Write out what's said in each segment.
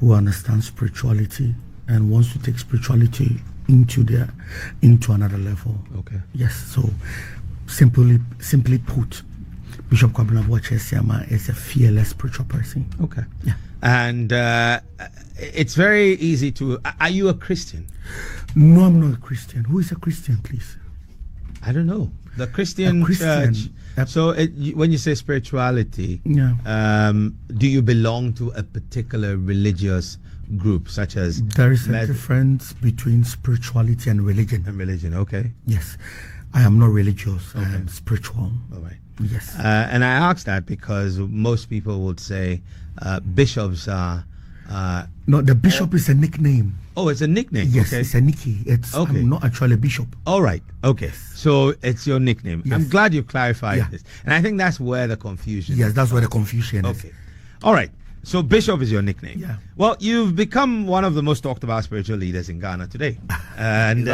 who understand spirituality and wants to take spirituality into another level. Okay. Yes. So simply put, Bishop Kwabena Boakye is a fearless spiritual person. Okay. Yeah. And it's very easy to. Are you a Christian? No, I'm not a Christian. Who is a Christian, please? I don't know. The Christian church. So when you say spirituality, yeah. Do you belong to a particular religious group, such as? There is a difference between spirituality and religion. And religion, okay. Yes. I am not religious. Okay. I am spiritual. All right. Yes. And I ask that because most people would say bishops are... no, the bishop is a nickname. Oh, it's a nickname? Yes, okay. It's a nicky. I'm not actually a bishop. All right. Okay. Yes. So it's your nickname. Yes. I'm glad you clarified this. And I think that's where the confusion is. Yes, that's where the confusion is. Okay. All right. So bishop is your nickname. Yeah. Well, you've become one of the most talked about spiritual leaders in Ghana today. And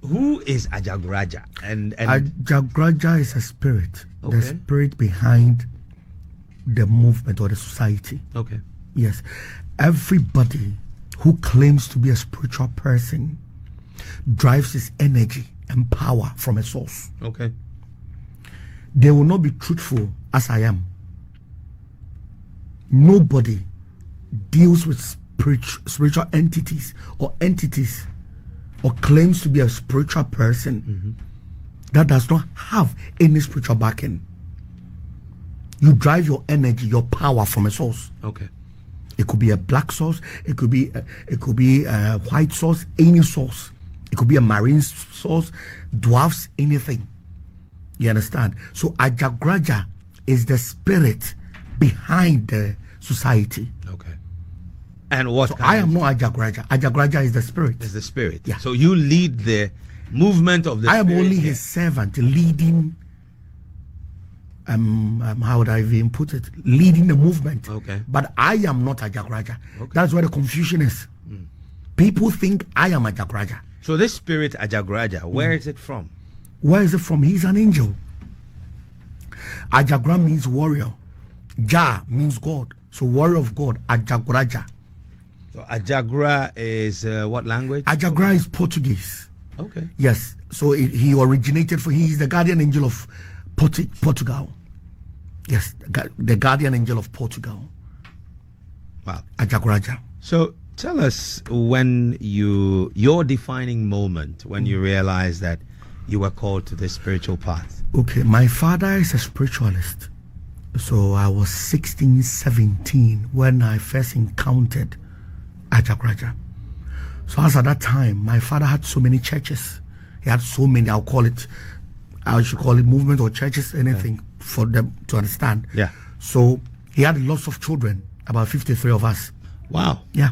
who is Ajaguraja? And Ajaguraja is a spirit. Okay. The spirit behind the movement or the society. Okay. Yes. Everybody who claims to be a spiritual person drives his energy and power from a source. Okay. They will not be truthful as I am. Nobody deals with spiritual entities or claims to be a spiritual person that does not have any spiritual backing. You drive your energy, your power from a source. Okay. It could be a black source. It could be a white source. Any source. It could be a marine source. Dwarfs anything. You understand? So Ajaguraja is the spirit behind the society. Okay. And what? So I am not Ajaguraja. Ajaguraja is the spirit. Is the spirit. Yeah. So you lead the movement of the I spirit. am only his servant, leading. How would I even put it? Leading the movement. Okay. But I am not Ajaguraja. Okay. That's where the confusion is. People think I am Ajaguraja. So this spirit Ajaguraja, where is it from? Where is it from? He's an angel. Ajagura means warrior. Ja means God. So warrior of God, Ajaguraja. So Ajagura is what language? Ajagura is Portuguese. Okay. Yes. So he originated he's the guardian angel of Portugal. Yes, the guardian angel of Portugal. Wow. Ajaguraja. So tell us when your defining moment when you realized that you were called to this spiritual path. Okay, my father is a spiritualist. So I was 16, 17 when I first encountered Ajaguraja. So as at that time, my father had so many churches. He had so many, I should call it movement or churches, anything for them to understand. Yeah. So he had lots of children, about 53 of us. Wow. Yeah.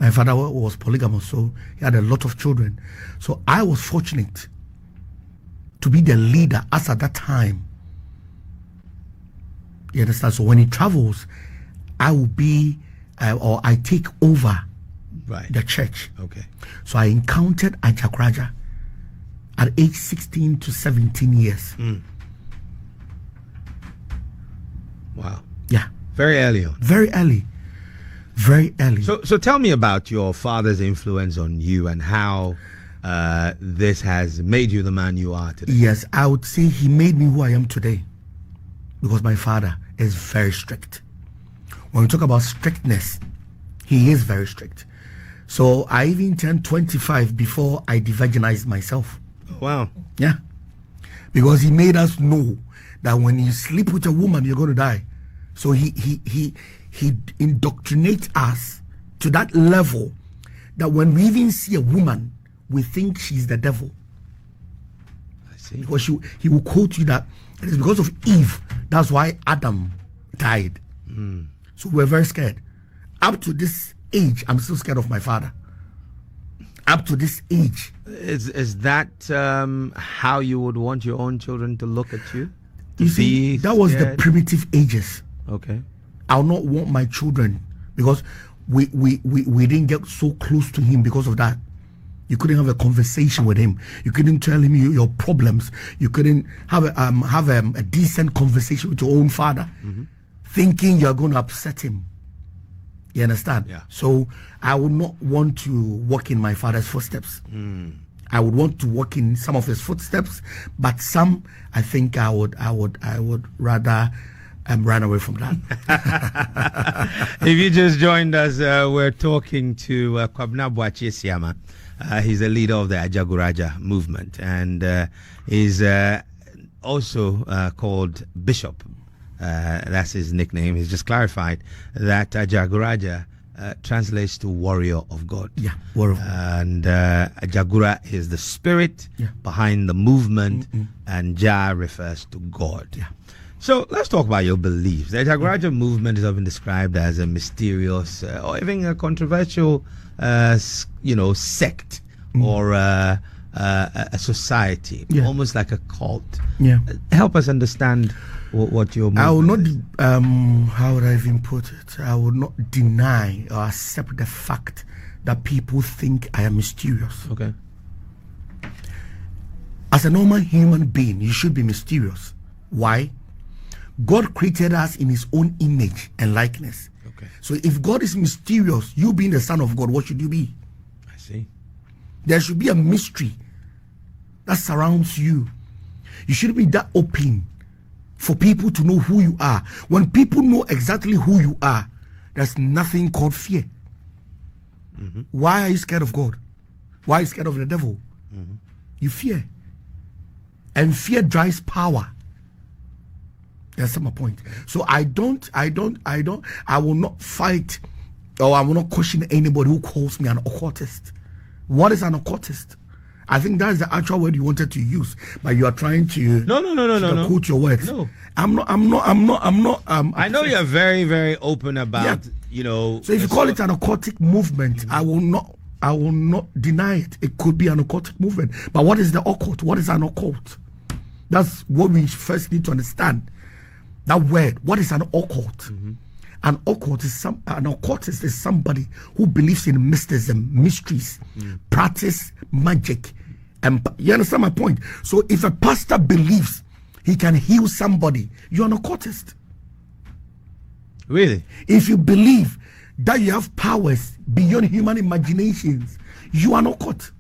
My father was polygamous, so he had a lot of children. So I was fortunate to be the leader as at that time. You understand? So when he travels, I will be, or I take over the church. Okay. So I encountered Ajaguraja at age 16 to 17 years. Wow. Yeah. Very early on. Very early. Very early. So tell me about your father's influence on you and how this has made you the man you are today. Yes, I would say he made me who I am today because my father is very strict. When we talk about strictness, he is very strict. So I even turned 25 before I de-virginized myself. Wow. Yeah. Because he made us know that when you sleep with a woman, you're going to die. So he indoctrinates us to that level that when we even see a woman, we think she's the devil. I see. Because he will quote you that it is because of Eve. That's why Adam died. So we're very scared. Up to this age, I'm still scared of my father. Up to this age. Is that how you would want your own children to look at you? You see, that was the primitive ages. Okay. I'll not want my children because we didn't get so close to him because of that. You couldn't have a conversation with him. You couldn't tell him your problems. You couldn't have a decent conversation with your own father, thinking you're going to upset him. You understand? Yeah. So I would not want to walk in my father's footsteps. I would want to walk in some of his footsteps, but some I think I would rather run away from that. If you just joined us, we're talking to Kwabena Boakye Siama. He's the leader of the Ajaguraja movement, and is also called Bishop. That's his nickname. He's just clarified that Ajaguraja translates to warrior of God. Yeah, warrior. And Ajagura is the spirit behind the movement, and Jah refers to God. Yeah. So let's talk about your beliefs. The Ajaguraja movement is often described as a mysterious or even a controversial, sect or a society, almost like a cult. Yeah. Help us understand what your movement I will not, is. how would I even put it? I will not deny or accept the fact that people think I am mysterious. Okay. As a normal human being, you should be mysterious. Why? God created us in his own image and likeness. Okay. So if God is mysterious, you being the son of God, what should you be? I see. There should be a mystery that surrounds you. You shouldn't be that open for people to know who you are. When people know exactly who you are, there's nothing called fear. Why are you scared of God? Why are you scared of the devil? You fear. And fear drives power. That's my point. So I will not fight, or I will not question anybody who calls me an occultist. What is an occultist? I think that's the actual word you wanted to use, but you are trying to no. quote your words. No, I'm not. I know you're very, very open about, So if you call it an occultic movement, I will not deny it. It could be an occultic movement. But what is the occult? What is an occult? That's what we first need to understand. That word. What is an occult? An occultist is somebody who believes in mysticism, mysteries, practice magic. And you understand my point? So if a pastor believes he can heal somebody, you're an occultist. Really? If you believe that you have powers beyond human imaginations, you are an occult.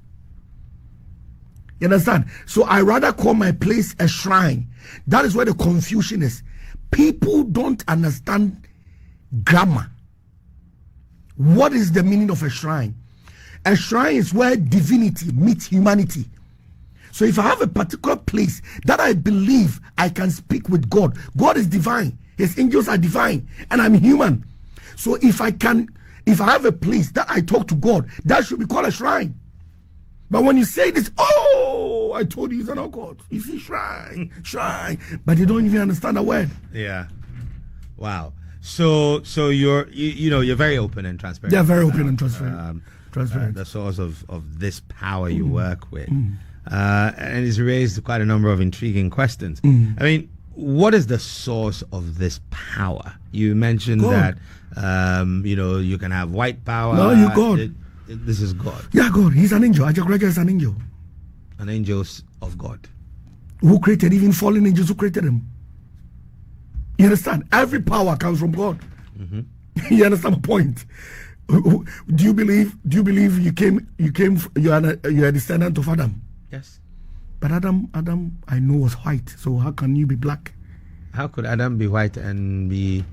You understand? So I rather call my place a shrine. That is where the confusion is. People don't understand grammar. What is the meaning of a shrine? A shrine is where divinity meets humanity. So if I have a particular place that I believe I can speak with God, God is divine, his angels are divine, and I'm human. So if I have a place that I talk to God, that should be called a shrine. But when you say this, I told you it's an occult. You see, shrine, but you don't even understand the word. Yeah. Wow. So you're very open and transparent. Yeah, very open and transparent. The source of this power you work with, and it's raised quite a number of intriguing questions. I mean, what is the source of this power? You mentioned God. that you can have white power. No, you God. This is God. Yeah, God. He's an angel. Ajaguraja is an angel. An angel of God. Who created even fallen angels? Who created them? You understand? Every power comes from God. You understand my point? Do you believe you are a descendant of Adam? Yes. But Adam I know was white. So how can you be black? How could Adam be white and be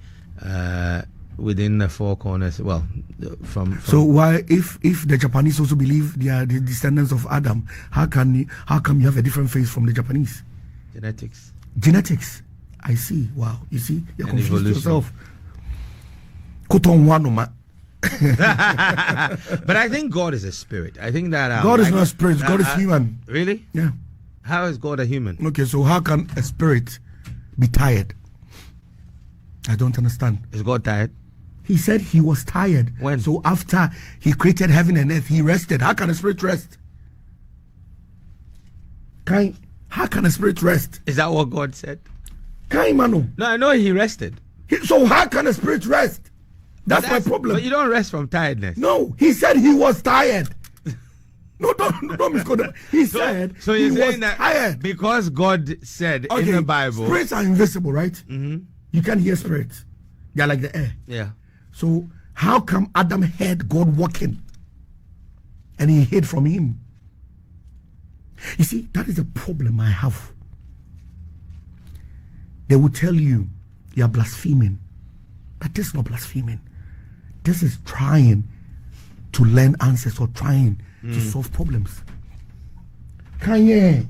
within the four corners? Well, from so why if the Japanese also believe they are the descendants of Adam, how come you have a different face from the Japanese? Genetics. I see. Wow. You see, you're confused yourself. But I think God is a spirit. I think that God is not a spirit. God is human. Really? Yeah. How is God a human? Okay, so how can a spirit be tired? I don't understand. Is God tired? He said he was tired. When? So after he created heaven and earth, he rested. How can a spirit rest? How can a spirit rest? Is that what God said? No, I know he rested. So how can a spirit rest? That's my problem. But you don't rest from tiredness. No, he said he was tired. No, don't misquote that. He said so you're he saying was that tired. Because God said in the Bible, spirits are invisible, right? You can't hear spirits. They're like the air. Yeah. So How come Adam heard God walking and he hid from him? You see, that is the problem I have. They will tell you are blaspheming, but this is not blaspheming. This is trying to learn answers or trying to solve problems. Kanye.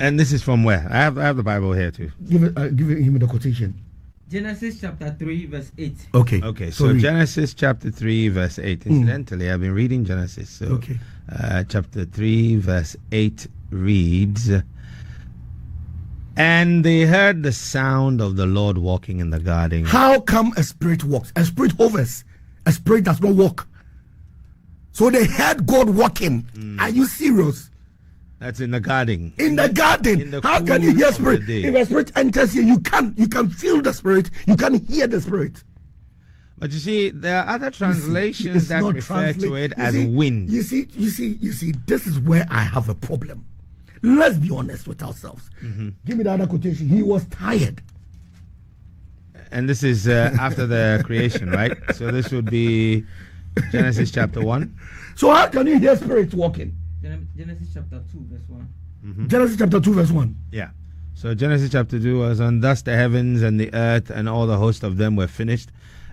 And this is from where? I have the Bible here too. Give him the quotation. Genesis chapter 3 verse 8. Okay. So Genesis chapter 3 verse 8. Incidentally, I've been reading Genesis. So chapter 3 verse 8 reads, and they heard the sound of the Lord walking in the garden. How come a spirit walks? A spirit hovers. A spirit does not walk. So they heard God walking. Are you serious? That's in the garden. In the garden. In the How can you hear spirit? day. If a spirit enters here, you can feel the spirit. You can hear the spirit. But you see, there are other translations that refer to it as wind. You see, this is where I have a problem. Let's be honest with ourselves. Give me the other quotation. He was tired. And this is after the creation, right? So this would be Genesis chapter 1. So how can you hear spirits walking? Genesis chapter 2 verse 1. Genesis chapter 2 verse 1. Yeah. So Genesis chapter 2 was, and thus the heavens and the earth and all the host of them were finished.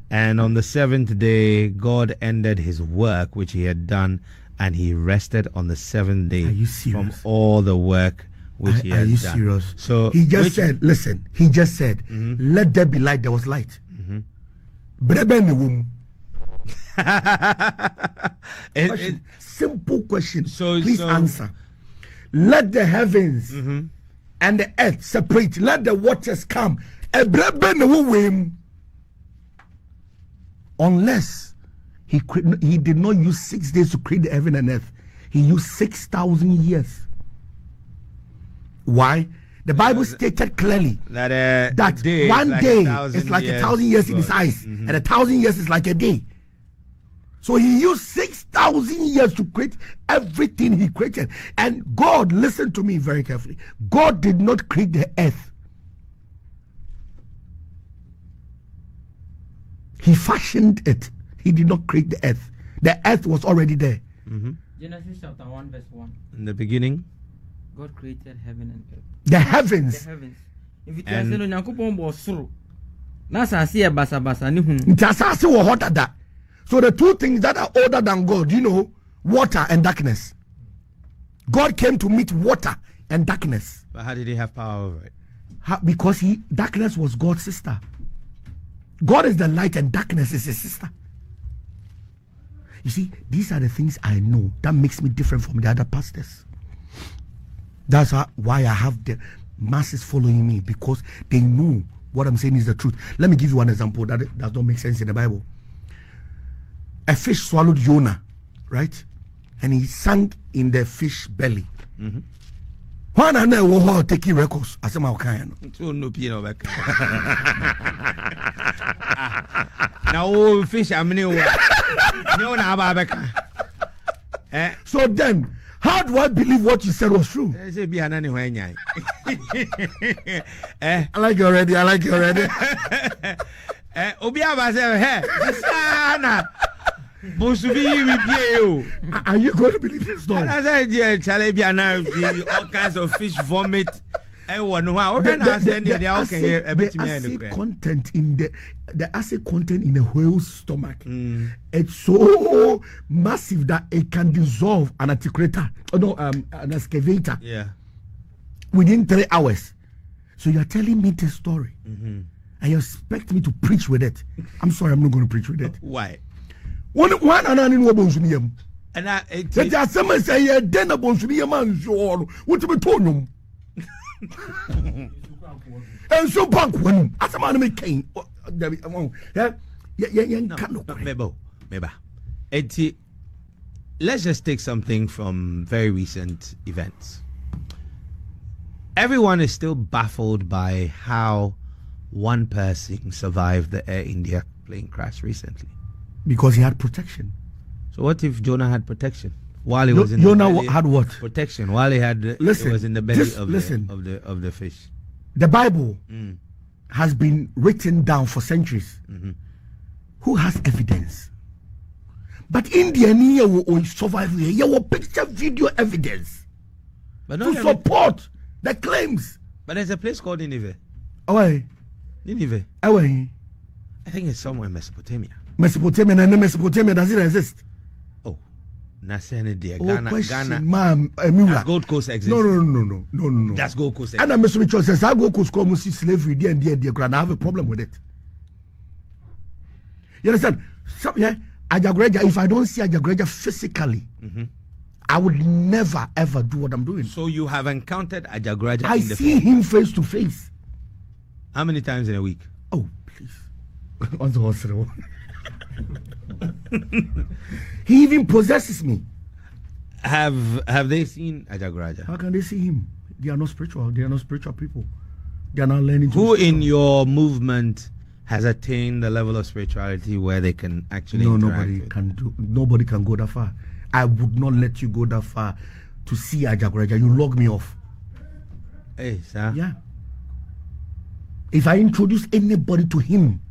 And on the seventh day, God ended his work which he had done, and he rested on the seventh day from all the work which he had done. Are you serious? So he just said, listen, he just said, let there be light. There was light. Simple question. Please answer. Let the heavens and the earth separate. Let the waters come. Unless he did not use 6 days to create the heaven and earth. He used 6,000 years. Why? The Bible stated clearly that one day is like 1,000 years in his eyes, and 1,000 years is like a day. So he used 6,000 years to create everything he created. And God, listen to me very carefully, God did not create the earth. He fashioned it. He did not create the earth. The earth was already there. Genesis chapter 1 verse 1. In the beginning, God created heaven and earth. The heavens. The heavens. If it was no Nyankopon bo soro. Na sase e basa basa ni hu. Sase was hotter than. So the two things that are older than God, water and darkness. God came to meet water and darkness. But how did he have power over it? Because darkness was God's sister. God is the light and darkness is his sister. You see, these are the things I know that makes me different from the other pastors. That's why I have the masses following me, because they know what I'm saying is the truth. Let me give you one example that does not make sense in the Bible. A fish swallowed Jonah, right? And he sank in the fish belly. When I know taking records, I said, "My kind." Now, fish, I'm new. So then, how do I believe what you said was true? I like you already. Are you going to believe this story? I said, all kinds of fish vomit. The acid content in a whale's stomach, it's so massive that it can dissolve an articulator, an excavator, within 3 hours. So you're telling me this story, and you expect me to preach with it? I'm sorry, I'm not going to preach with it. Why? One and and someone say, then a man, what to be told. And so bank when as a man make cane. Let's just take something from very recent events. Everyone is still baffled by how one person survived the Air India plane crash recently. Because he had protection. So what if Jonah had protection while he was in Jonah the belly? Had what? Protection while he had it was in the belly of the fish. The Bible has been written down for centuries. who has evidence. But India will survive here. You will picture video evidence But to support the claims. But there's a place called Nineveh. Away. Nineveh. Away. I think it's somewhere in Mesopotamia. Mesopotamia and Mesopotamia, does it exist? Oh, Nasene dear. Ghana. Ghana. Does Gold Coast exist? No. That's Gold Coast exist. And I'm Mr. says, I go to slavery there and there. I have a problem with it. You understand? So, yeah, Ajaguraja, if I don't see Ajaguraja physically, I would never ever do what I'm doing. So you have encountered Ajaguraja I in the see him face to face. How many times in a week? Oh, please. On the hospital. He even possesses me. Have they seen Ajaguraja? How can they see him? They are not spiritual. They are not spiritual people. They are not learning to Who in your movement has attained the level of spirituality where they can actually nobody can go that far. I would not let you go that far to see Ajaguraja. You log me off. Hey, sir. Yeah. If I introduce anybody to him,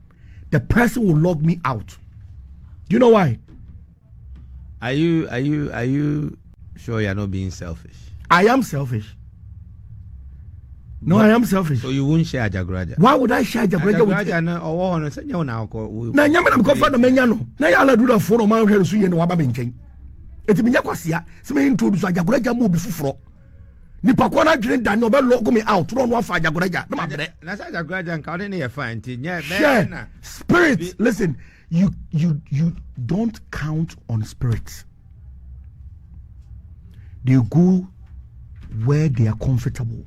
the person will log me out. Do you know why? Are you sure you're not being selfish? I am selfish. No, I am selfish. So you won't share Ajaguraja? Why would I share Ajaguraja with you? Na nyame na mkofa na menya no. Na ya ala do da fo no man hwe so ye no waba benchen. Eti menya kwasia, se me introduce Ajaguraja mo bi fufuro. Nipa kwa na dwene dan no be log me out ro no afa Ajaguraja. Na mabere. Na sa Ajaguraja nka ode ne ye fine ti nya na. Spirit, listen, you don't count on spirits. They go where they are comfortable.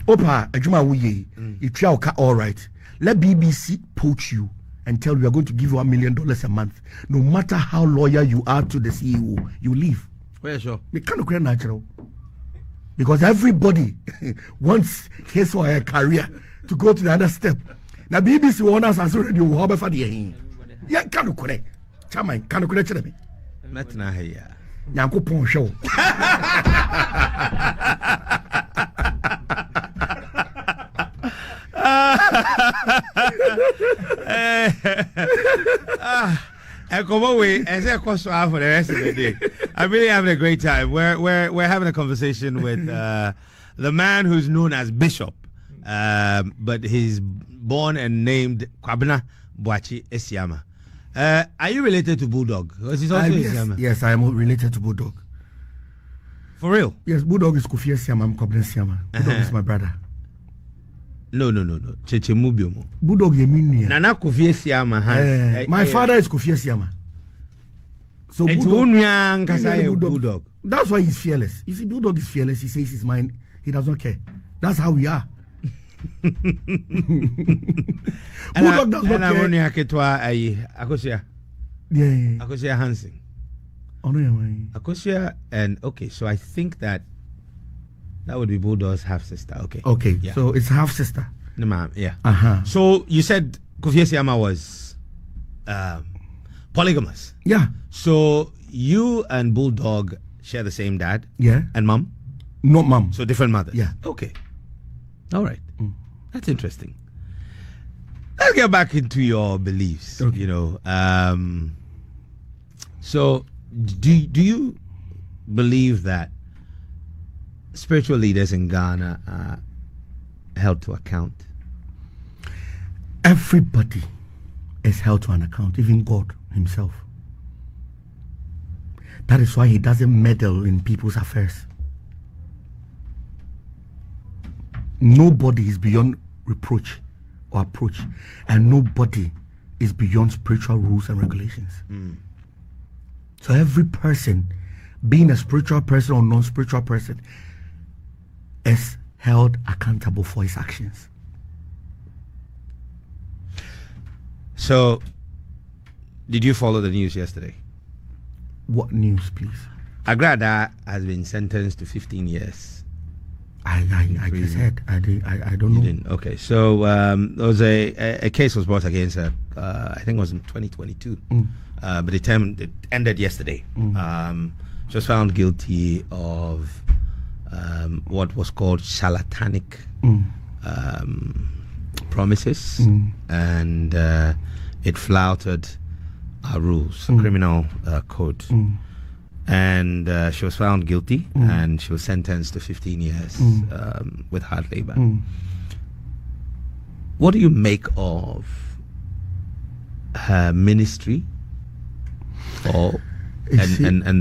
Opa, Ajuma Wuye, if you are all right, let BBC poach you and tell you are going to give you $1 million a month. No matter how loyal you are to the CEO, you leave. Well, sure. We can't create natural. Because everybody wants his or her career to go to the other step. Now BBC owners are already over for the year. Yeah, can't correct. Chairman, can't correct me. Not now here. Yanko Pon show. And come away and say for the rest of the day. I'm really having a great time. We're having a conversation with the man who's known as Bishop, but he's born and named Kwabena Boachi Esiama. Are you related to Bulldog? Because he's also Esiama. Yes, I am related to Bulldog. For real? Yes, Bulldog is Kofi Esiama. I'm Kwabena Esiama. Bulldog is my brother. No. Cheche Mubiomo. Bulldog Yemini. Nana Kofi Esiama. My father is Kofi Esiama. So Bulldog. That's why he's fearless. You see, Bulldog is fearless. He says his mind. He does not care. That's how we are. Bulldog does not care. Akosia. Yeah. Akosia Hansen. Oh no, Akosia and okay, so I think that would be Bulldog's half sister. Okay. Yeah. So it's half sister. No, ma'am. Yeah. So you said Kofi Esiama was polygamous. Yeah. So you and Bulldog share the same dad. Yeah. And mom. Not mom. So different mothers. Yeah. Okay. All right. That's interesting. Let's get back into your beliefs. Okay. You know. So do you believe that spiritual leaders in Ghana are held to account? Everybody is held to an account, even God himself. That is why he doesn't meddle in people's affairs. Nobody is beyond reproach or approach, and nobody is beyond spiritual rules and regulations. So every person, being a spiritual person or non-spiritual person, is held accountable for his actions. So, did you follow the news yesterday? What news, please? Ajaguraja has been sentenced to 15 years. I just said I don't know. You didn't? Okay. So there was a case was brought against her. I think it was in 2022. But it ended yesterday. She was found guilty of what was called charlatanic promises, and it flouted our rules, criminal code. And she was found guilty, and she was sentenced to 15 years with hard labor. What do you make of her ministry, and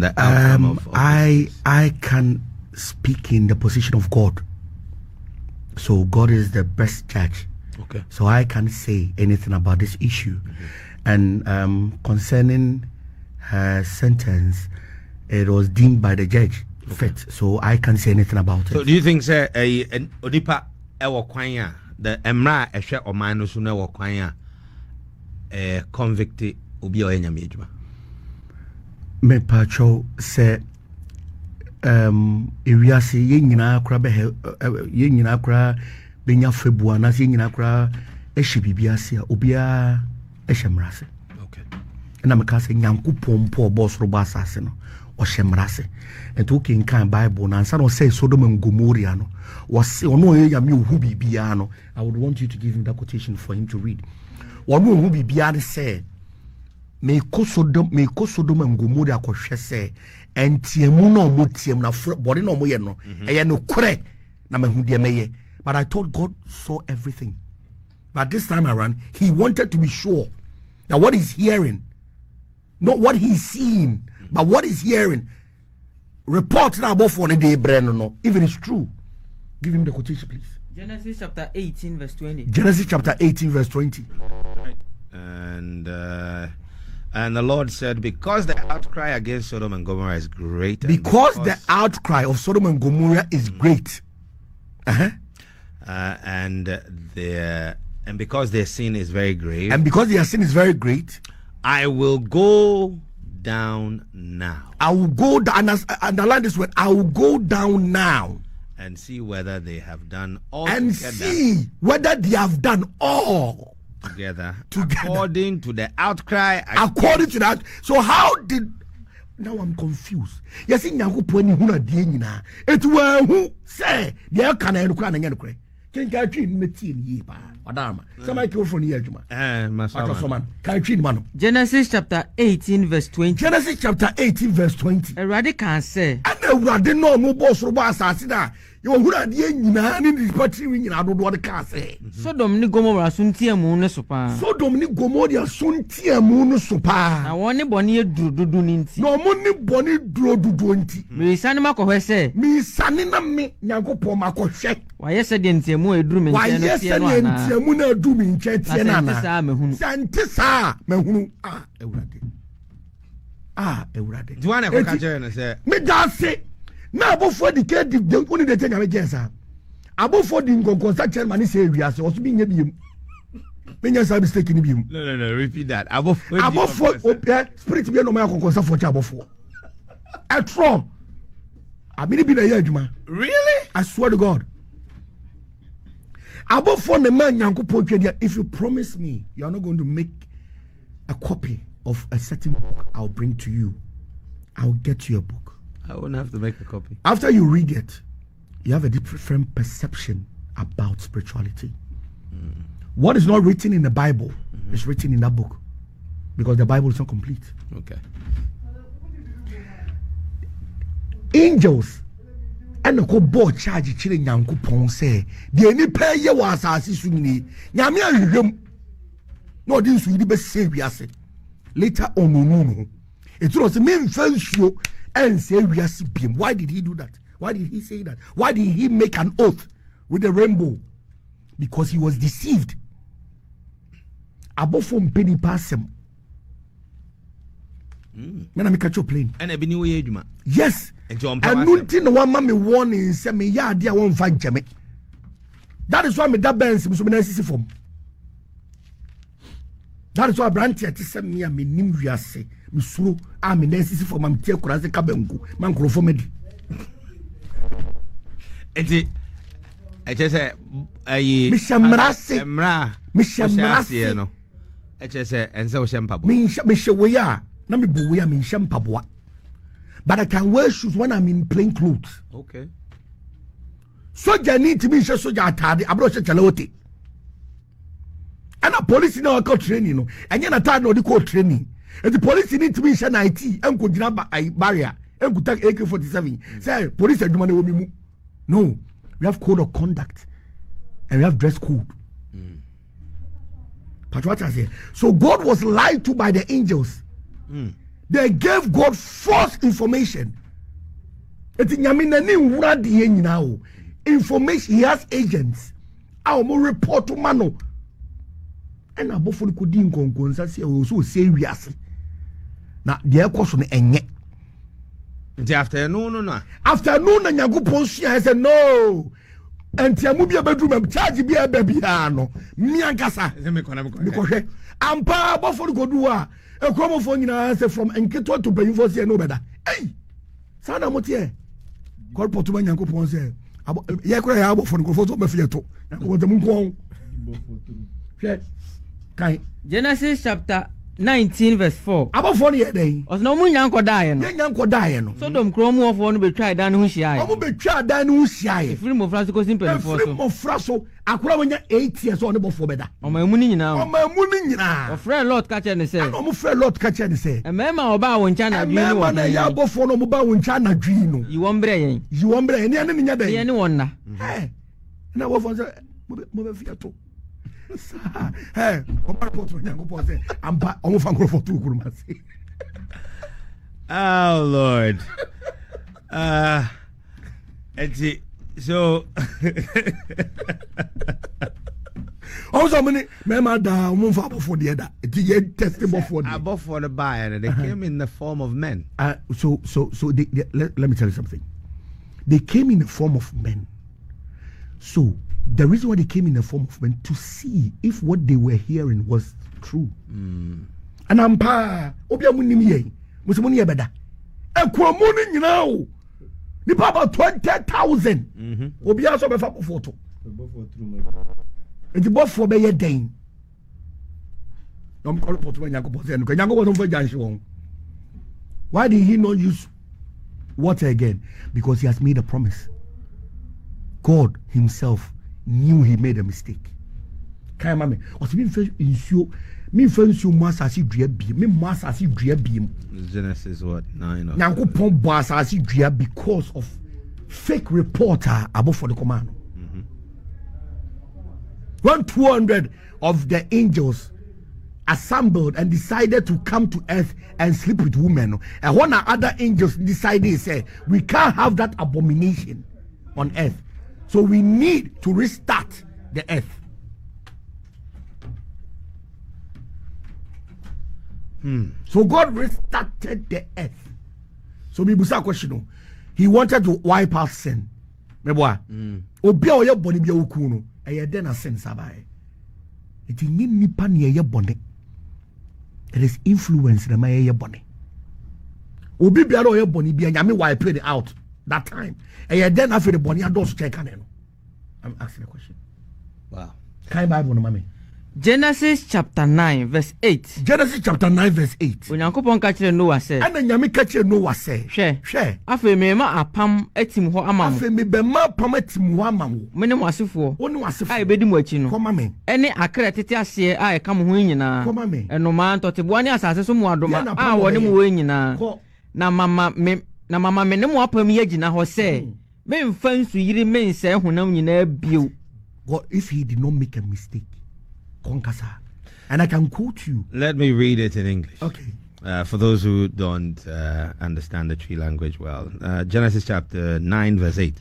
the outcome of I can speak in the position of God. So God is the best judge. Okay. So I can't say anything about this issue. And concerning her sentence, it was deemed by the judge fit. So I can't say anything about it. So do you think, sir, Odipa Ewakwanya, the Emra Eshe Omano Sune Wakwanya, convicted Ubio Enyamijma? Me pacho say ewiase yenyina akra be yenyina akra benya febua na yenyina akra ehye bibiase a obia ehye mrase. Okay. Na me ka say nyankopon po boss ro basase no ohye mrase. And to kin kan Bible na ansa no say Sodom and Gomorrah no was ono yame ohu bibia no. I would want you to give him that quotation for him to read. Ono ohu bibia de say me ko Sodom and Gomorrah akwohwe say entiemu no mo tiem na body no mo ye no eye no kore na mahu de meye. But I thought God saw everything. But this time around he wanted to be sure that what he's hearing, not what he's seeing, but what he's hearing, report now about for the day no, even it's true. Give him the quotation, please. Genesis chapter 18 verse 20. Genesis chapter 18 verse 20. And the Lord said, because the outcry against Sodom and Gomorrah is great. Because the outcry of Sodom and Gomorrah is great. And because their sin is very grave. And because their sin is very great. I will go down now. I will go down, underline this word, I will go down now. And see whether they have done all and together. See whether they have done all together. According to the outcry. According to that. So how did, now I'm confused. Yes, in Yankuponi Huna Dienina. It were who say the can I look at the can I treat Metin Yipa? Madame, somebody go from the Edgema. Genesis chapter 18 verse 20. Genesis chapter 18 verse 20. A radical say. And the no boss Robasasida. You would have the in the party in I don't want to cast say. Sodom ni Gomorrah suntia moon sopa. Sodom ni Gomorrah suntia moon sopa. I want a bonny do ninti. No money bonny do 20. Me sanima ko say. Me sanina me nyango poma ko shek. Why yes I didn't mu edru me why yes I didn't mu na du me nche tie na na. Santisa me hunu Ewurade. Do one ko ka je na say. Me da say. Na abofo di ke di oni de tenya me jensa abofo di ngonkonsa chairman say wiase o so bi nya biem menya sa mistake ni biem. No, repeat that. Abofo spirit bi no ma ngonkonsa for cha abofo atro abini bi na ye adwuma. Really? I swear to God. Abofo ne man nyankopon twede, if you promise me you are not going to make a copy of a certain book I'll bring to you, I'll get you a book. I won't have to make a copy. After you read it, you have a different perception about spirituality. What is not written in the Bible is written in that book, because the Bible is not complete. Okay. Angels and the board charge chilling Yankupon say, the any pay ye was as is ni Yamia. No, this will be the same. Later on, no. It was the main first show. And say we are CPM. Why did he do that? Why did he say that? Why did he make an oath with the rainbow? Because he was deceived. Above from penny pass him. When I make a plane. And I've been new age, man. Yes. And nothing one mammy warning send me yard dear won't find Jemmy. That is why me that bands so many form. That is why Branty to send me a minim viase. Misuru am in necessity for my tear kuraze kabengu man krofo medi enti e che se ayi mishamrase no e che se ense wo shempabo me we ya na me bo we ya me shempabo, but I can wear shoes when I'm in plain clothes. Okay. Soja need to be soja atade abro che chalewote And a police now got training, no. And you're not tired of the court training. And the police need to be shan IT and could grab a barrier and could take AK-47. Say, police and money will be moved. No, we have code of conduct and we have dress code. But what I say, so God was lied to by the angels. They gave God false information. Information, he has agents. Our more report to Mano. And I both could in conconsa also serious. Now, the question enye. The afternoon, no. Afternoon, and Yago Ponsia, I said, no. And Tiamubi bedroom and charge be a babyano. Miankasa. Because I'm pa bofo go do a chromophone in answer from Enketo to Benfosia no better. Hey, Sana Motier. Call Portuman Yanko Ponce. Yakura abo for go photo Befieto. What the moon. Genesis chapter 19 verse 4. About 40 day. Os no mun yanko die no. Yanko die no. Sodom kromo of one be try dan hu hia. Omo be try dan hu hia. Film of Franco simple for so. Film of Franco akura wanya 8 years on the for beda. Omo emu ni nyina. Omo emu ni nyina. O friend Lord catch and say. Omo friend Lord catch and say. E mema oba won cha na dwi ni won. Na ya bofo no mo ba won cha na dwi no. Yi won bre yen. Yi won bre yen ni nya den. Ye ni won na. Eh. Na wo fon say mo be fiato. Hey, oh Lord. So also many mema da for the other. It testable for the above for the buyer. They came in the form of men. So let me tell you something. They came in the form of men. So the reason why they came in the form of men to see if what they were hearing was true. And I'm pa obia munim ye musumuni yebeda ekwomuni nyina o ni about 20,000 obia so be fa photo and the both for be den don't call photo when yango photo and yango was for janshi. Why did he not use water again? Because he has made a promise. God himself knew he made a mistake. Can you was me first you must as me must as Genesis what 9 Nanko pon boss as because of fake reporter above for the command. 200 of the angels assembled and decided to come to earth and sleep with women. And one other angels decided, say, we can't have that abomination on earth. So we need to restart the earth. So God restarted the earth. So we busa question. He wanted to wipe out sin. Meboa. Obi oye boni bi oku no. Eye den na sin sabai. It is nipa ne eye boni. It is influence na ma eye boni. Obi bia oye boni bia nyame wipe it out that time. And then after the bonny, I don't check on. I'm asking a question. Wow. Can you Bible no mami? Genesis chapter 9 verse 8. Genesis chapter 9 verse 8. Onyankopon ka kire Noah say. And nyame ka kire Noah say. Hwe. Afa me ma apam etim ho ama mo. Afa me be ma apam etim ho ama mo. Me ne mo asefo. Woni asefo. Ai bedi mo achi no. Koma me. Ene akra tete ase ai ka mo ho nyina. Koma me. Enoma ntotebo ne asase so mo adoma. Woni mo we nyina. Na mama me ne mo apam ye gina ho say. Me mfansu yiri me nse honam nyina bio. God, if he did not make a mistake, konkasa. And I can quote you. Let me read it in English. Okay. For those who don't understand the tree language well. Genesis chapter 9 verse 8.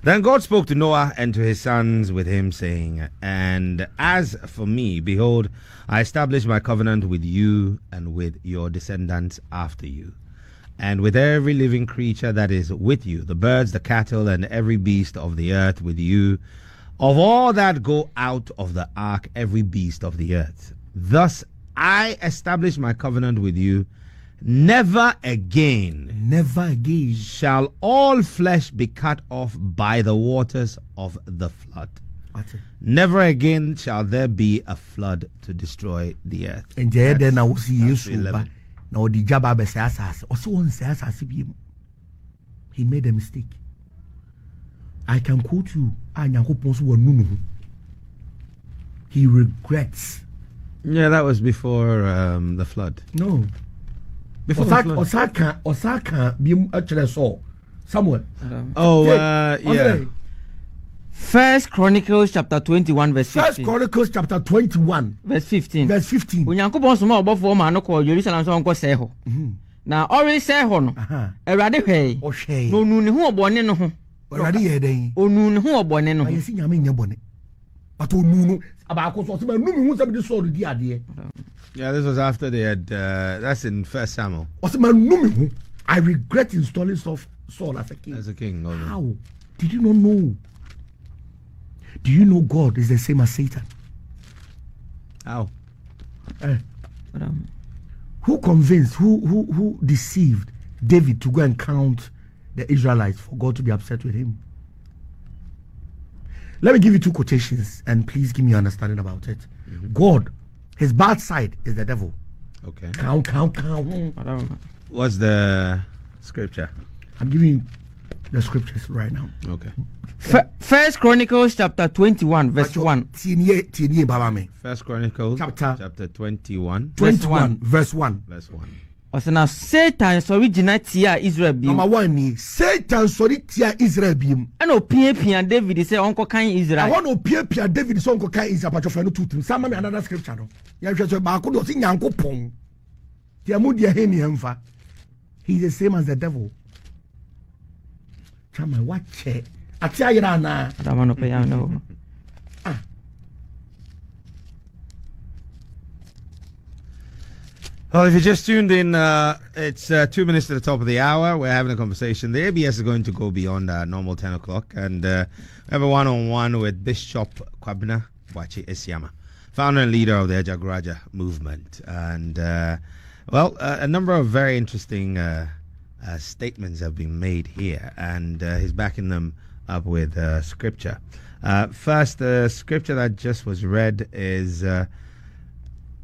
Then God spoke to Noah and to his sons with him, saying, and as for me, behold, I establish my covenant with you and with your descendants after you, and with every living creature that is with you, the birds, the cattle, and every beast of the earth with you, of all that go out of the ark, every beast of the earth. Thus I establish my covenant with you. Never again shall all flesh be cut off by the waters of the flood. Never again shall there be a flood to destroy the earth. And then I will see you soon. Now the Jabba says, also one says, he made a mistake. I can quote you. He regrets Yeah, that was before the flood. No. Before the flood. Osaka being actually saw somewhere. Yeah. First Chronicles chapter 21 verse 15. First Chronicles chapter 21 verse 15. Verse 15. Onyankopon soma obofo ma no ko Jerusalem so onko se ho. Na ori se ho no. Erade hwei. Ohwei. No nu ne ho obone no ho. Erade ye den. Onu ne ho obone no ho. Ayesi nyame nya bone. But onu no abako so se ma nu mi hu se be so di ade. Yeah, this was after they had that's in 1 Samuel. I regret installing Saul as a king. As a king. How? Did you not know? Do you know God is the same as Satan? How? Who convinced, who deceived David to go and count the Israelites for God to be upset with him? Let me give you two quotations and please give me your understanding about it. God, his bad side is the devil. Okay. Count. What's the scripture? I'm giving you the scriptures right now. Okay. First Chronicles chapter 21 verse 1. First Chronicles chapter 21 verse 1. Verse 1. Osana Satan sorry gina tia Israel bi. Number 1 ni Satan sorry tia Israel bi. Ano pia David say onko kan Israel. I want to pia David say onko kan Israel but you no tutu. Sama me another scripture no. Ya hwe ba ko do si Nyankopon. Tia mu dia he ni emfa. He's the same as the devil. Chama wache. Ati ayira na. Adamano pe ya no. Well, if you just tuned in, it's 2 minutes to the top of the hour. We're having a conversation. The ABS is going to go beyond normal 10 o'clock. And we have a one-on-one with Bishop Kwabena Boakye Esiama, founder and leader of the Ajaguraja movement. And, a number of very interesting statements have been made here. And he's backing them up with scripture. First, the scripture that just was read is...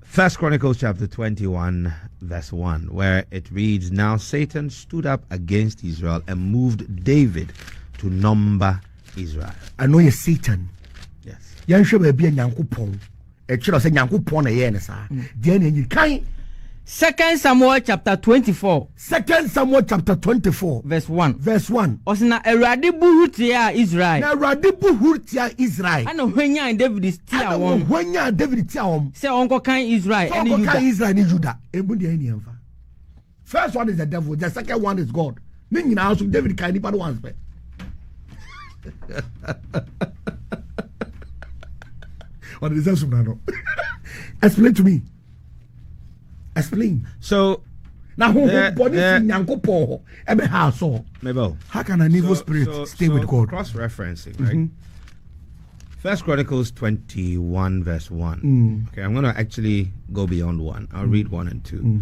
First Chronicles chapter 21 verse 1, where it reads, Now Satan stood up against Israel and moved David to number Israel. I know you're Satan. Yes. Yanshwe be Nyankopon. E chiro se Nyankopon na ye ne sa. Die na nyi kan. 2 Samuel chapter 24. 2 Samuel chapter 24 verse 1. Verse 1. Osina Erade buhutia Israel. Na Erade buhutia Israel. Ana hwenya David tia won. Hwenya David tia won. Say onko kan Israel and Judah. Onko kan Israel ni Judah. Ebu de ani emfa. First one is the devil, the second one is God. Ni nyina also David kan nipa do one spec. What is that no? Explain to me. Explain. So now how can an evil spirit stay with God? Cross-referencing, right? First Chronicles 21 verse 1. Okay, I'm going to actually go beyond 1. I'll read 1 and 2.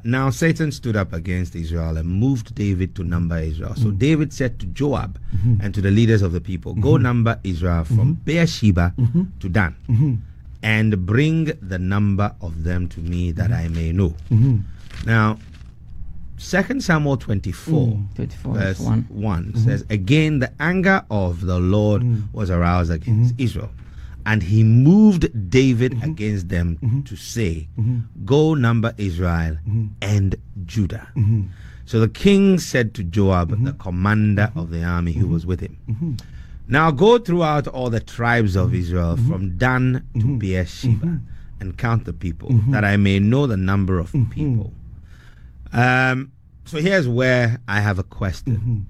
Now Satan stood up against Israel and moved David to number Israel. So David said to Joab and to the leaders of the people, Go number Israel from Beersheba to Dan. And bring the number of them to me that I may know. Now, 2 Samuel 24 verse 1 says, Again, the anger of the Lord was aroused against Israel. And he moved David against them to say, Go number Israel and Judah. So the king said to Joab, the commander of the army who was with him, Now go throughout all the tribes of Israel from Dan to Beersheba and count the people, that I may know the number of people. So here's where I have a question.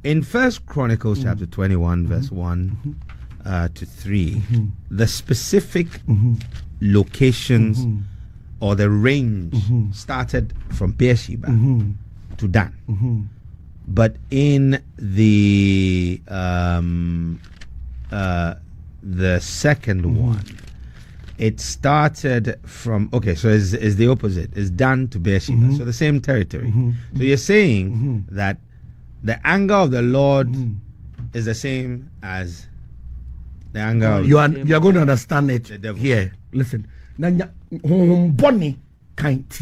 In First Chronicles chapter 21 verse 1 to 3, the specific locations or the range started from Beersheba to Dan. But in the second one, it started from, so it's the opposite. It's Dan to Beersheba, so the same territory. So you're saying that the anger of the Lord is the same as the anger of you are going to understand it here. Listen.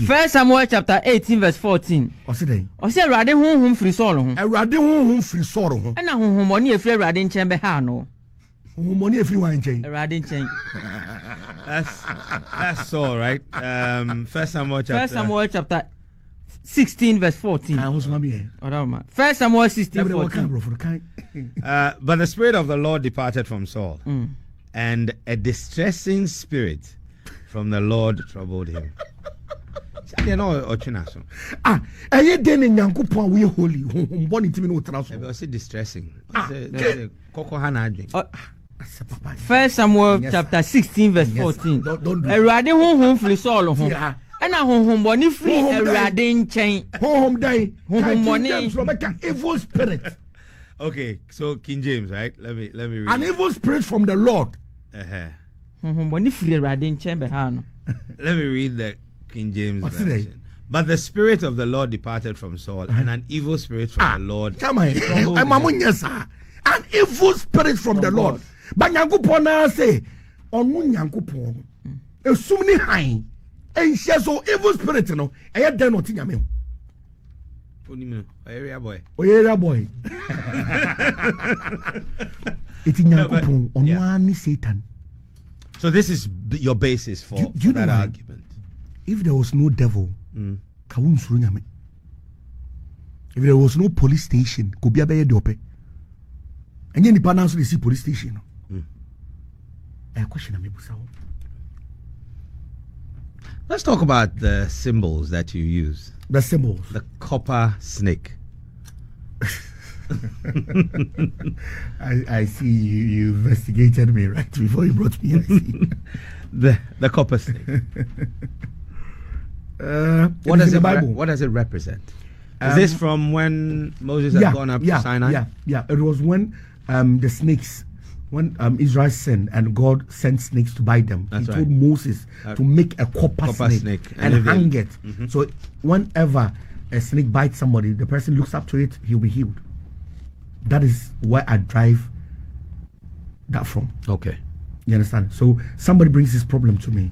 First Samuel chapter 18 verse 14. Ose Awurade honhom firi Saul ho. Awurade honhom firi Saul ho. Na honhom oni efiri Awurade nchen be ha no. Money if you want change. That's all right. First Samuel chapter 16 verse 14. First Samuel 16 14. But the Spirit of the Lord departed from Saul, and a distressing spirit from the Lord troubled him. We holy. Distressing. First Samuel chapter 16 verse 14. Erade honhom firi Saul ho. Ana honhom boni firi Erade nchen. Honhom dai. Honhom boni evil spirit. Okay, so King James, right? Let me read. An evil spirit from the Lord. Honhom boni firi Erade nchen be ha no. Let me read the King James version. But the Spirit of the Lord departed from Saul, and an evil spirit from the Lord. An evil spirit from the Lord. But Yankupon say, on Yankupon, a sumni high, and she so evil spirit, no, I had done not in Yamin. Area boy. It's in Yankupon, on one Satan. So this is your basis for that argument. If there was no devil, if there was no police station, could be a better dope. And then the partners will see police station. Let's talk about the symbols that you use. The symbols. The copper snake. I see you investigated me right before you brought me. I see. the copper snake. What does it represent? Is this from when Moses had gone up to Sinai? Yeah. It was when the snakes, when Israel sinned and God sent snakes to bite them. He told Moses to make a copper snake and hang it. So whenever a snake bites somebody, the person looks up to it, he'll be healed. That is where I drive that from. Okay. You understand? So somebody brings this problem to me.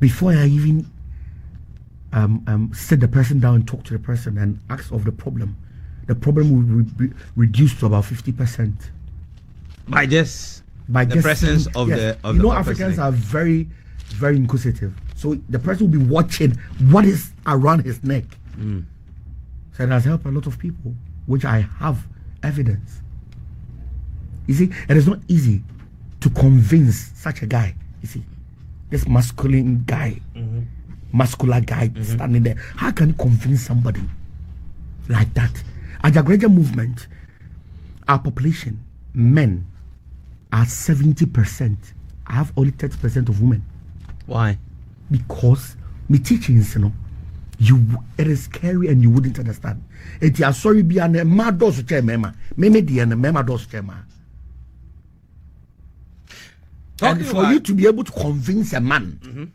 Before I even sit the person down and talk to the person and ask of the problem will be reduced to about 50%. By the presence of the Africans snake are very, very inquisitive. So the person will be watching what is around his neck. So it has helped a lot of people, which I have evidence. You see, it is not easy to convince such a guy. You see, this masculine guy, muscular guy standing there. How can you convince somebody like that? Ajaguraja movement, our population, men, are 70%. I have only 30% of women. Why? Because my teachings, it is scary and you wouldn't understand. It is sorry be an mados mema. Meme di and mema dos chema. And for you to be able to convince a man,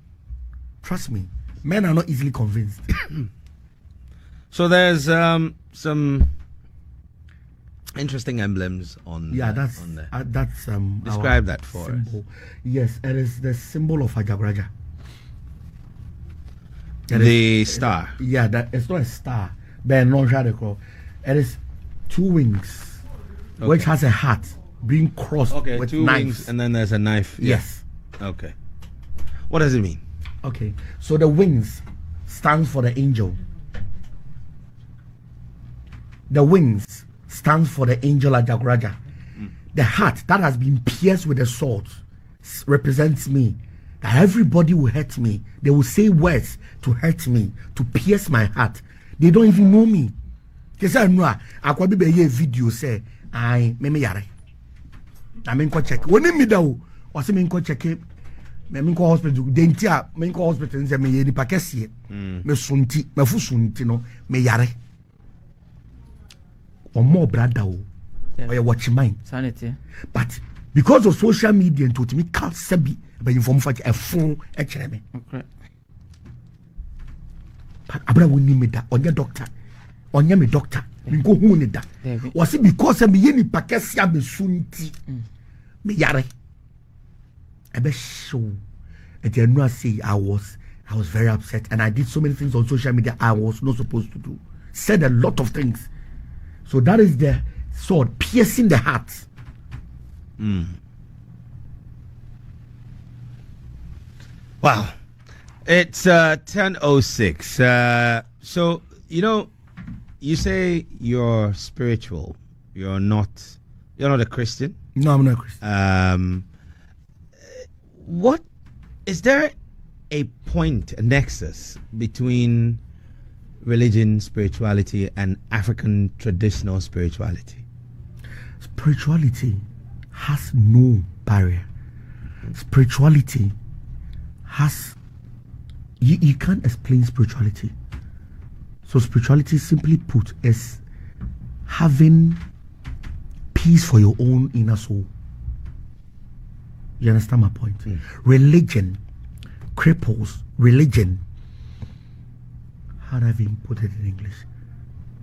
trust me, men are not easily convinced. So there's some interesting emblems on that's on there. That's describe that for symbol. us. Yes, it is the symbol of Ajaguraja. The star. Yeah, that it's not a star, but non-radical. It is two wings, which has a heart being crossed with two knives. wings, and then there's a knife. Yes. Okay. What does it mean? Okay, so the wings stands for the angel. The wings stands for the angel Ajaguraja. The heart that has been pierced with a sword represents me. That everybody will hurt me. They will say words to hurt me, to pierce my heart. They don't even know me. Because I know I could be a video say I me yare. I mean ko check. When me da o say me ko check me ko hospital. Dentia me ko hospital say me ye ni pakese. Me sunti, me fu sunti no me yare. Or more brother o. Or you watch mine. Sanity. But because of social media and to me can't sabi but inform for a phone actually me. Okay. But abra we need me that on your doctor. On your me doctor. Me go hu ni da. Was it because me ye ni pakese me sunti. Me yare. I be show. And you know I say I was very upset and I did so many things on social media I was not supposed to do. Said a lot of things. So that is the sword piercing the heart. Wow. It's 10:06. So, you say you're spiritual. You're not a Christian? No, I'm not a Christian. What is there a point, a nexus between religion, spirituality, and African traditional spirituality? Spirituality has no barrier. Spirituality has you can't explain spirituality. So spirituality, simply put, is having peace for your own inner soul. You understand my point? Religion cripples religion. How do I even put it in English?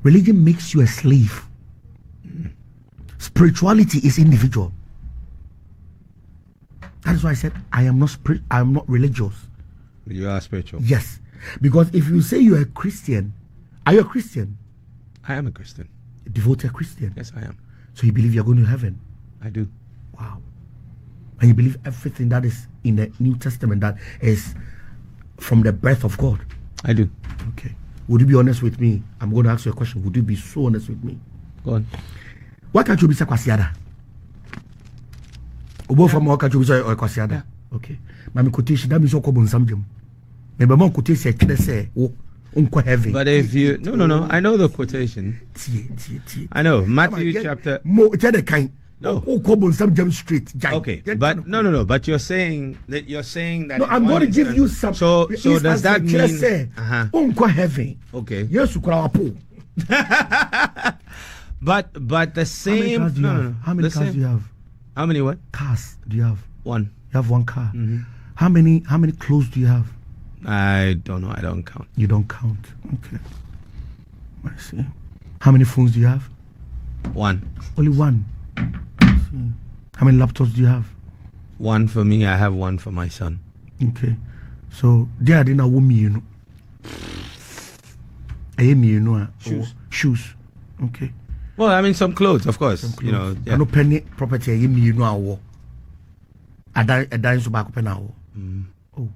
Religion makes you a slave. Spirituality is individual. That's why I said I am not religious. You are spiritual. Yes, because if you say you're a Christian, are you a Christian? I am a Christian. A devoted Christian. Yes, I am. So you believe you're going to heaven? I do. Wow. And you believe everything that is in the New Testament that is from the breath of God? I do. Okay. Would you be honest with me? I'm going to ask you a question. Would you be so honest with me? Go on. Why can't you be Sakwasiada? Both from what can't you be Sakwasiada? Okay. Mami quotation that means you come on some. Maybe my quotation say heavy. But if you no, I know the quotation. I know Matthew chapter. No. Street. Okay, but no. But you're saying that No, I'm going to give you some. So does that mean? Heavy. Okay. Yes, But the same. How many cars do you have? How many what? Cars do you have? One. You have one car. How many clothes do you have? I don't know. I don't count. You don't count. Okay. I see. How many phones do you have? One. Only one. How many laptops do you have? One for me. I have one for my son. Okay. So there didn't know me, Shoes. Shoes. Okay. Well, I mean some clothes, of course. Some clothes. Yeah. No penny property. I die so back up now. Oh.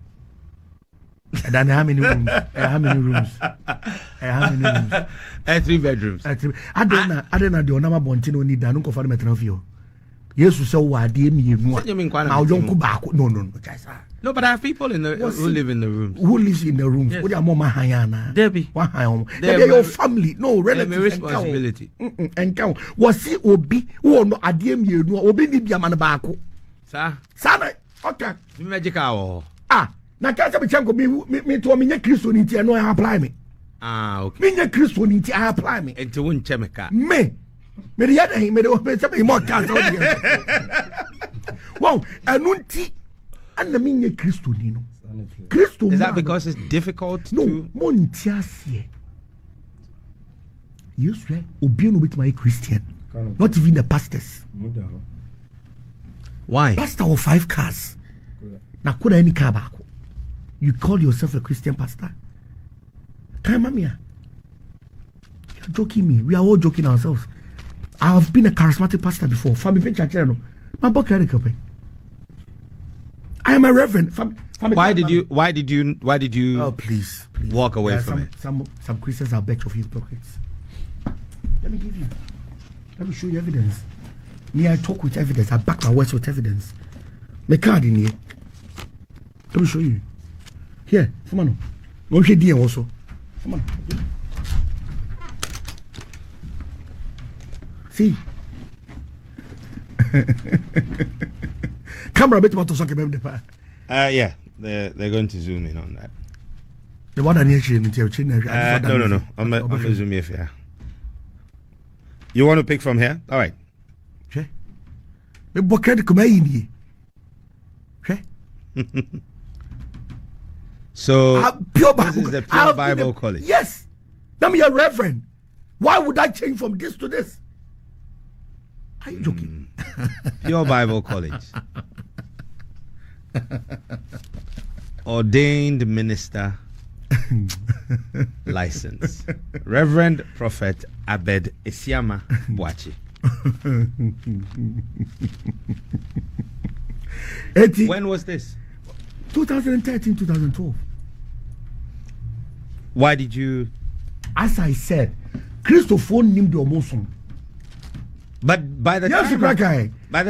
And then how many rooms? How many rooms? 3 bedrooms. I don't know the number bontino need that. No confirm metro view. Yes, so what do you mean? No, but I have people who live in the rooms. Who lives in the rooms? Yes. What are more Hayana? Debbie. They're your family. No, relatives. Responsibility. And count. Was he Obi? Who no adiem you no Obi ni biamana bako. Sir. Sana. Okay. Magical. Na can't be chango me to me Christo nti no apply me. Okay. Me Christo nti I apply me. And to win chemical. Me the other him me the more cars. Wow, anunti and the me Christo nino. Christo. Is that because it's difficult to? No, montiasie. You swear, Obi no bit my Christian. Not even the pastors. Why? Pastor of 5 cars. Na kuda any car back. You call yourself a Christian pastor? You're joking me. We are all joking ourselves. I have been a charismatic pastor before. I am a reverend. Why did you? Oh, please. Walk away from it. Some Christians are back of hypocrites. Let me show you evidence. Me, I talk with evidence. I back my words with evidence. My card in here. Let me show you. Here, come on. Don't you dear also? Come on. See. Camera bit to something about yeah, they're going to zoom in on that. The one I need you no. I'm gonna zoom in here. You want to pick from here? All right. Okay. The bucket come in here. Okay. So this is the Pure Bible College. Yes. I'm your reverend. Why would I change from this to this? Are you joking? Pure Bible College. Ordained minister license. Reverend Prophet Abed Isiama Boachi. When was this? 2013, 2012. Why did you? As I said, Christopher named the Omoson. But by the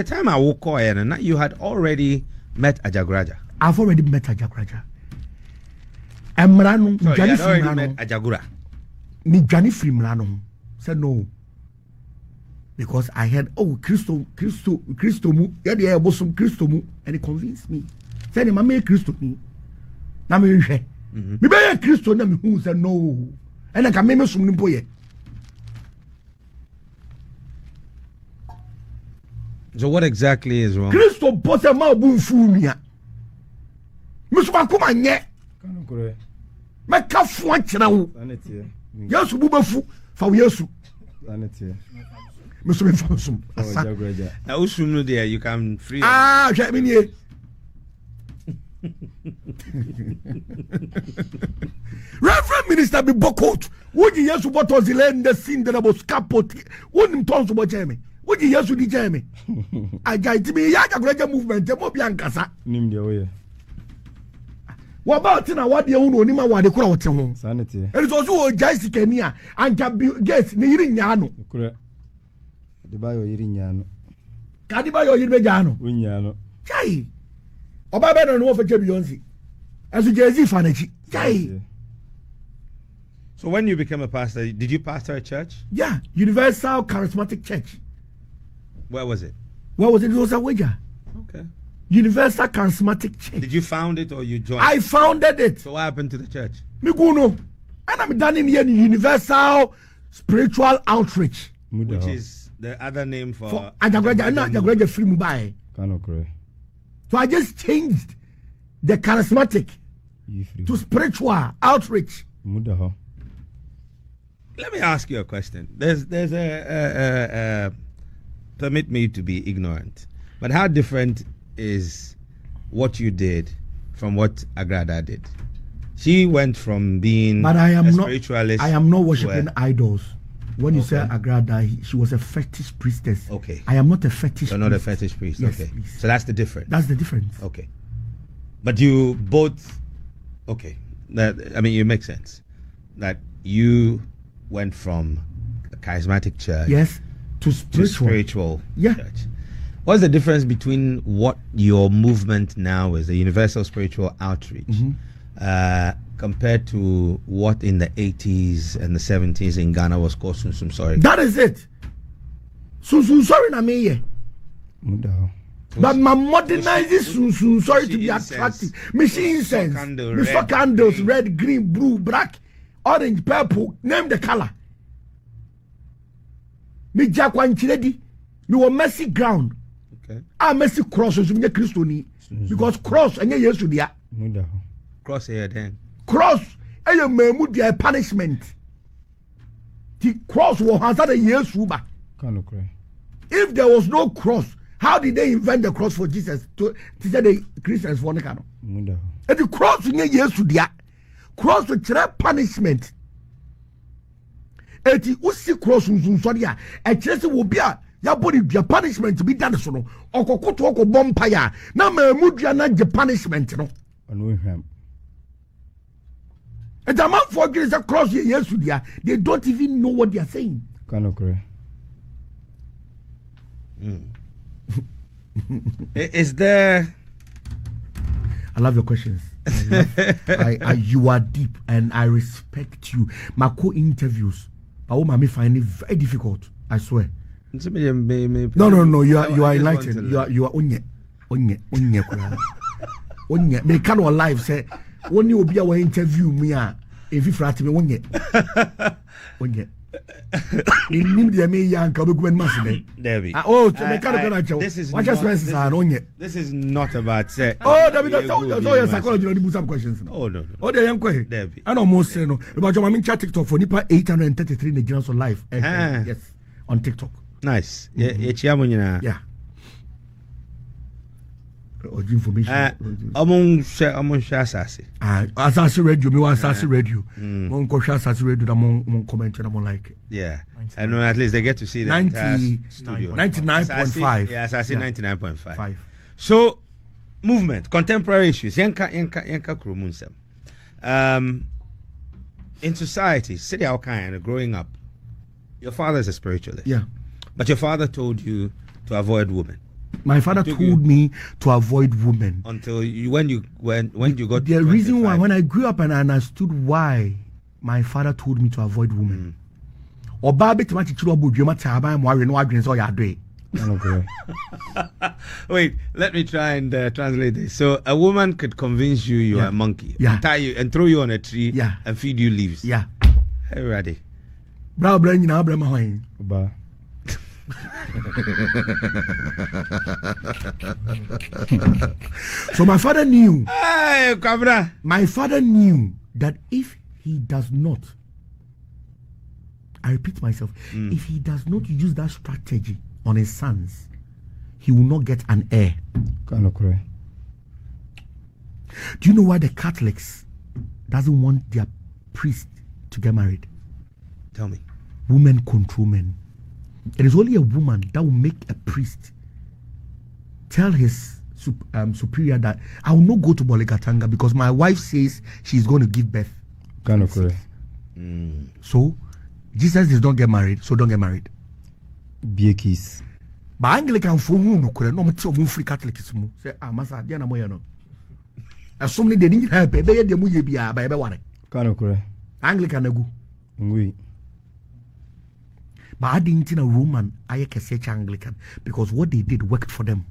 time I woke up, you had already met Ajaguraja. I've already met Ajaguraja. Emrano, you had already met Ajagura. Me Johnny Frimrano said no. Because I had Christo mu, yeah, bosom Christo mu, and it convinced me. Said him, I made Christo me. Na me hwe. Me be Christo na me who said no. And I can make some nimpoye. So what exactly is wrong? Christo bote ma bu fu mia. Me so ba kuma nye. Kan kure. Me ka fu ankyena wo. Sanetie. Yesu bu ba fu fa wo Yesu. Sanetie. Me so me fa sum. Now usum no there you can free. Hwe me nie. Reverend Minister be bokot. Would you Yesu botos the land the sin that was capot? Wouldn't tons about Jamie. Would you Yesu di Jamie? I got to be Ajaguraja movement, the Mobiancasa. Nim the way. What about in a what the own Nima what the crowd? Sanity. And it's also a Jaisi Kenya and can be guess nearing Yano. Correct. The bio Irignano. Cadibayo Yano. Winyano. Jai. Oba better know for Beyonce. As a Jay-Z fanatic. Jai. So when you became a pastor, did you pastor a church? Yeah, Universal Charismatic Church. Where was it? Where was it? It was a wager. Okay. Universal Charismatic Church. Did you found it or you joined? I founded it. So what happened to the church? Me go no. And I'm done in here Universal Spiritual Outreach. Which is the other name for Ajaguraja. No, Ajaguraja free mobile. So I just changed the charismatic to spiritual outreach. Let me ask you a question. There's a permit me to be ignorant, but how different is what you did from what Agrada did? She went from being a spiritualist. I am not worshiping idols. When you say Agrada, she was a fetish priestess. Okay. I am not a fetish. You're not a fetish priest. Yes, okay. Please. So that's the difference. That's the difference. Okay. But you both. Okay. You make sense. That you went from a charismatic church. Yes. To spiritual. Church. What's the difference between what your movement now is, the Universal Spiritual Outreach, compared to what in the 80s and the 70s in Ghana was called Sunsum Sorry? That is it. Sunsum Sorry na me. But my modernizing Sunsum Sorry to be attractive. Machine sense. Me saw candles, red, green, blue, black, orange, purple. Name the color. Me jakwan chiredi. Me wa mercy ground. Okay. Mercy cross so me Christo ni. Because cross anya Yesu dia. Cross here then. Cross aya memu dia punishment. The cross was answer the Yesu ba. If there was no cross, how did they invent the cross for Jesus to say the Christians for nekano? And the cross anya Yesu dia. Cross to chere punishment. Eti usi cross unsunsori a echese wo bia ya body dia punishment to be done so no okokoto okobompa ya na mamudua na je punishment no ono hwam and the man forget the cross Yesu dia they don't even know what they are saying Is there I love your questions. You are deep and I respect you. My co-interviews I find it very difficult. I swear. No. You are enlightened. You are onye. Onye. Me can live say when you be our interview me if you frat me onye. In nim de me yan ka be gwen masine. Debbie. This is not about say. Your psychology no do some questions. No. They yan kwe. Debbie. I almost say no. About your mami chat TikTok for nipa 833 Nigerians on live. Yes, on TikTok. Nice. Yeah. Yeah. or information. Among Shasasi. Asasi radio, me was Asasi radio. Mon Kosha Asasi radio, the mon comment and I'm like, yeah. I know at least they get to see the 99.5. Yeah, Asasi 99.5. So, movement, contemporary issues. Yanka Krumunsem. In society, city how kind of growing up, your father is a spiritualist. Yeah. But your father told you to avoid women. My father told me to avoid women until when you got the reason why when I grew up and I understood why my father told me to avoid women. Wait, let me try and translate this. So a woman could convince you are a monkey, tie you and throw you on a tree, and feed you leaves. Yeah. Hey, ready? So my father knew. Hey, my father knew that if he does not, I repeat myself, if he does not use that strategy on his sons, he will not get an heir. Do you know why the Catholics doesn't want their priest to get married? Tell me. Women control men. It is only a woman that will make a priest tell his superior that I will not go to Bolegatanga because my wife says she's going to give birth. So Jesus does not get married, so don't get married. Be a kiss. But Anglican for who no free Catholics say masa dia na moya no. Asomni de ni help e be de mu ye bia ba e be ware. Anglican agu. Oui. But I didn't think a Roman I can say Anglican because what they did worked for them.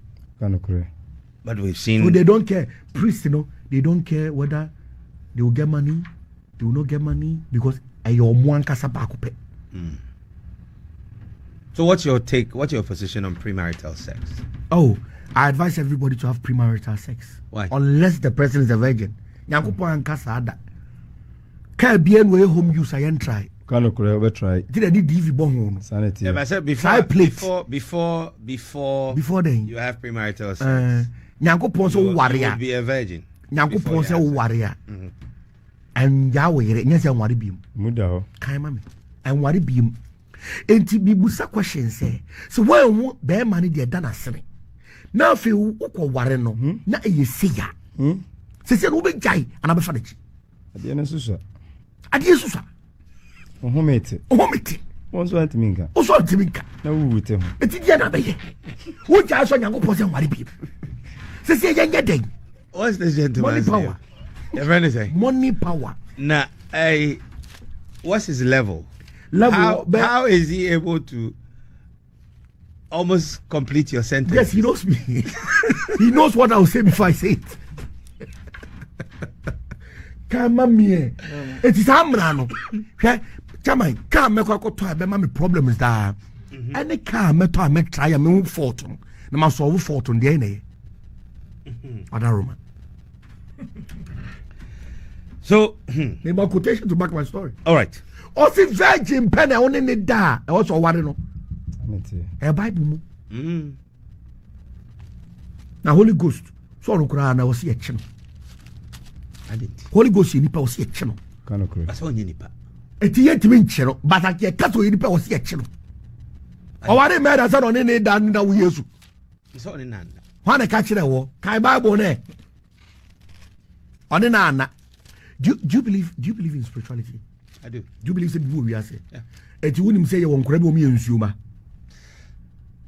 But we've seen. So they don't care. Priests, they don't care whether they will get money, they will not get money because So what's your take? What's your position on premarital sex? Oh, I advise everybody to have premarital sex. Why? Unless the person is a virgin. Nyankopon ankasa ada. Ka bien we home use I try. We try. Did I need DV bon sanity? Yeah, but I said before then you have premarital sex. Nyankopon so warrior. You would be a virgin. Nyankopon so warrior. And Yahweh nyase nware biem. Muda ho. Kan ma me. And nware biem. Enti bibusa question say. So when be man dey da na sene. Na fe ukọ ware no na eyesiya. Se no be jai ana be fa dachi. Ade na susa. Ade susa. Ohomete. Onso antiminka. Na wuwute ho. Eti dia na be ye. Wo ja so Nyankopon se nware biem. Se yenye den. What's this gentleman's money power? Anything? Money power. Nah, what's his level? How is he able to almost complete your sentence? Yes, he knows me. He knows what I will say before I say it. Kama mie. It is amrano. Chama, kama me kwa to be ma me problems da. Any kama to me try me fortune. Na ma solve fortune dey na. Other Roman. So, name a quotation to back my story. All right. Also, virgin penny only need da. I also worry no. A Bible. Now Holy Ghost. So no cry na was a channel. I didn't. Holy Ghost in nipa was a channel. I saw nipa. It yet mean channel, but I can't cut to nipa was a channel. O worry me that on any dan na we yesu. It's all in hand. When I catch the war, kai Bible ne. On the do you believe in spirituality? I do. Do you believe in who we are saying? Yeah. And you wouldn't say you won't grab me and Suma.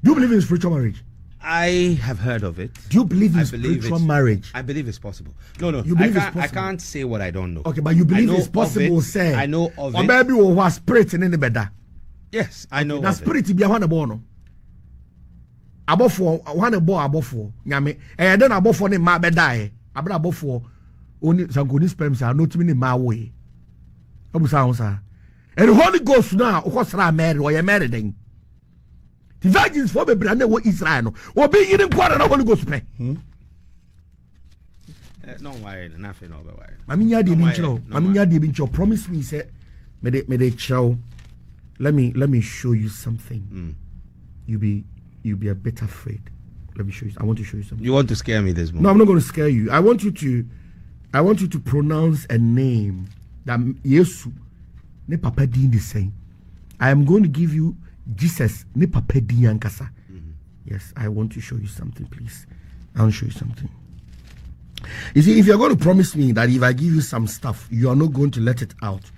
Do you believe in spiritual marriage? I have heard of it. Do you believe in spiritual marriage? I believe it's possible. No. You believe it's possible? I can't say what I don't know. Okay, but you believe it's possible, say. I know of it. Or maybe we have spirit in the bed. Yes, I know. Now spirit be a one born. Above for one boy above for Yame. And then above for the ma be die. Above for only some good sperms are not in my way. And the Holy Ghost now, of course, I married or you're married. The virgins for the brand of Israel or be eating quarter of Holy Ghost. No worry, nothing over why. Mamiya Dibincho promise me, say, may they show. Let me show you something. You'll be a bit afraid. Let me show you. I want to show you something. You want to scare me this morning? No, I'm not going to scare you. I want you to pronounce a name that Yesu ne papa din the same. I am going to give you Jesus ne papa din yankasa. Yes, I want to show you something, please. I want to show you something. You see, if you're going to promise me that if I give you some stuff, you are not going to let it out,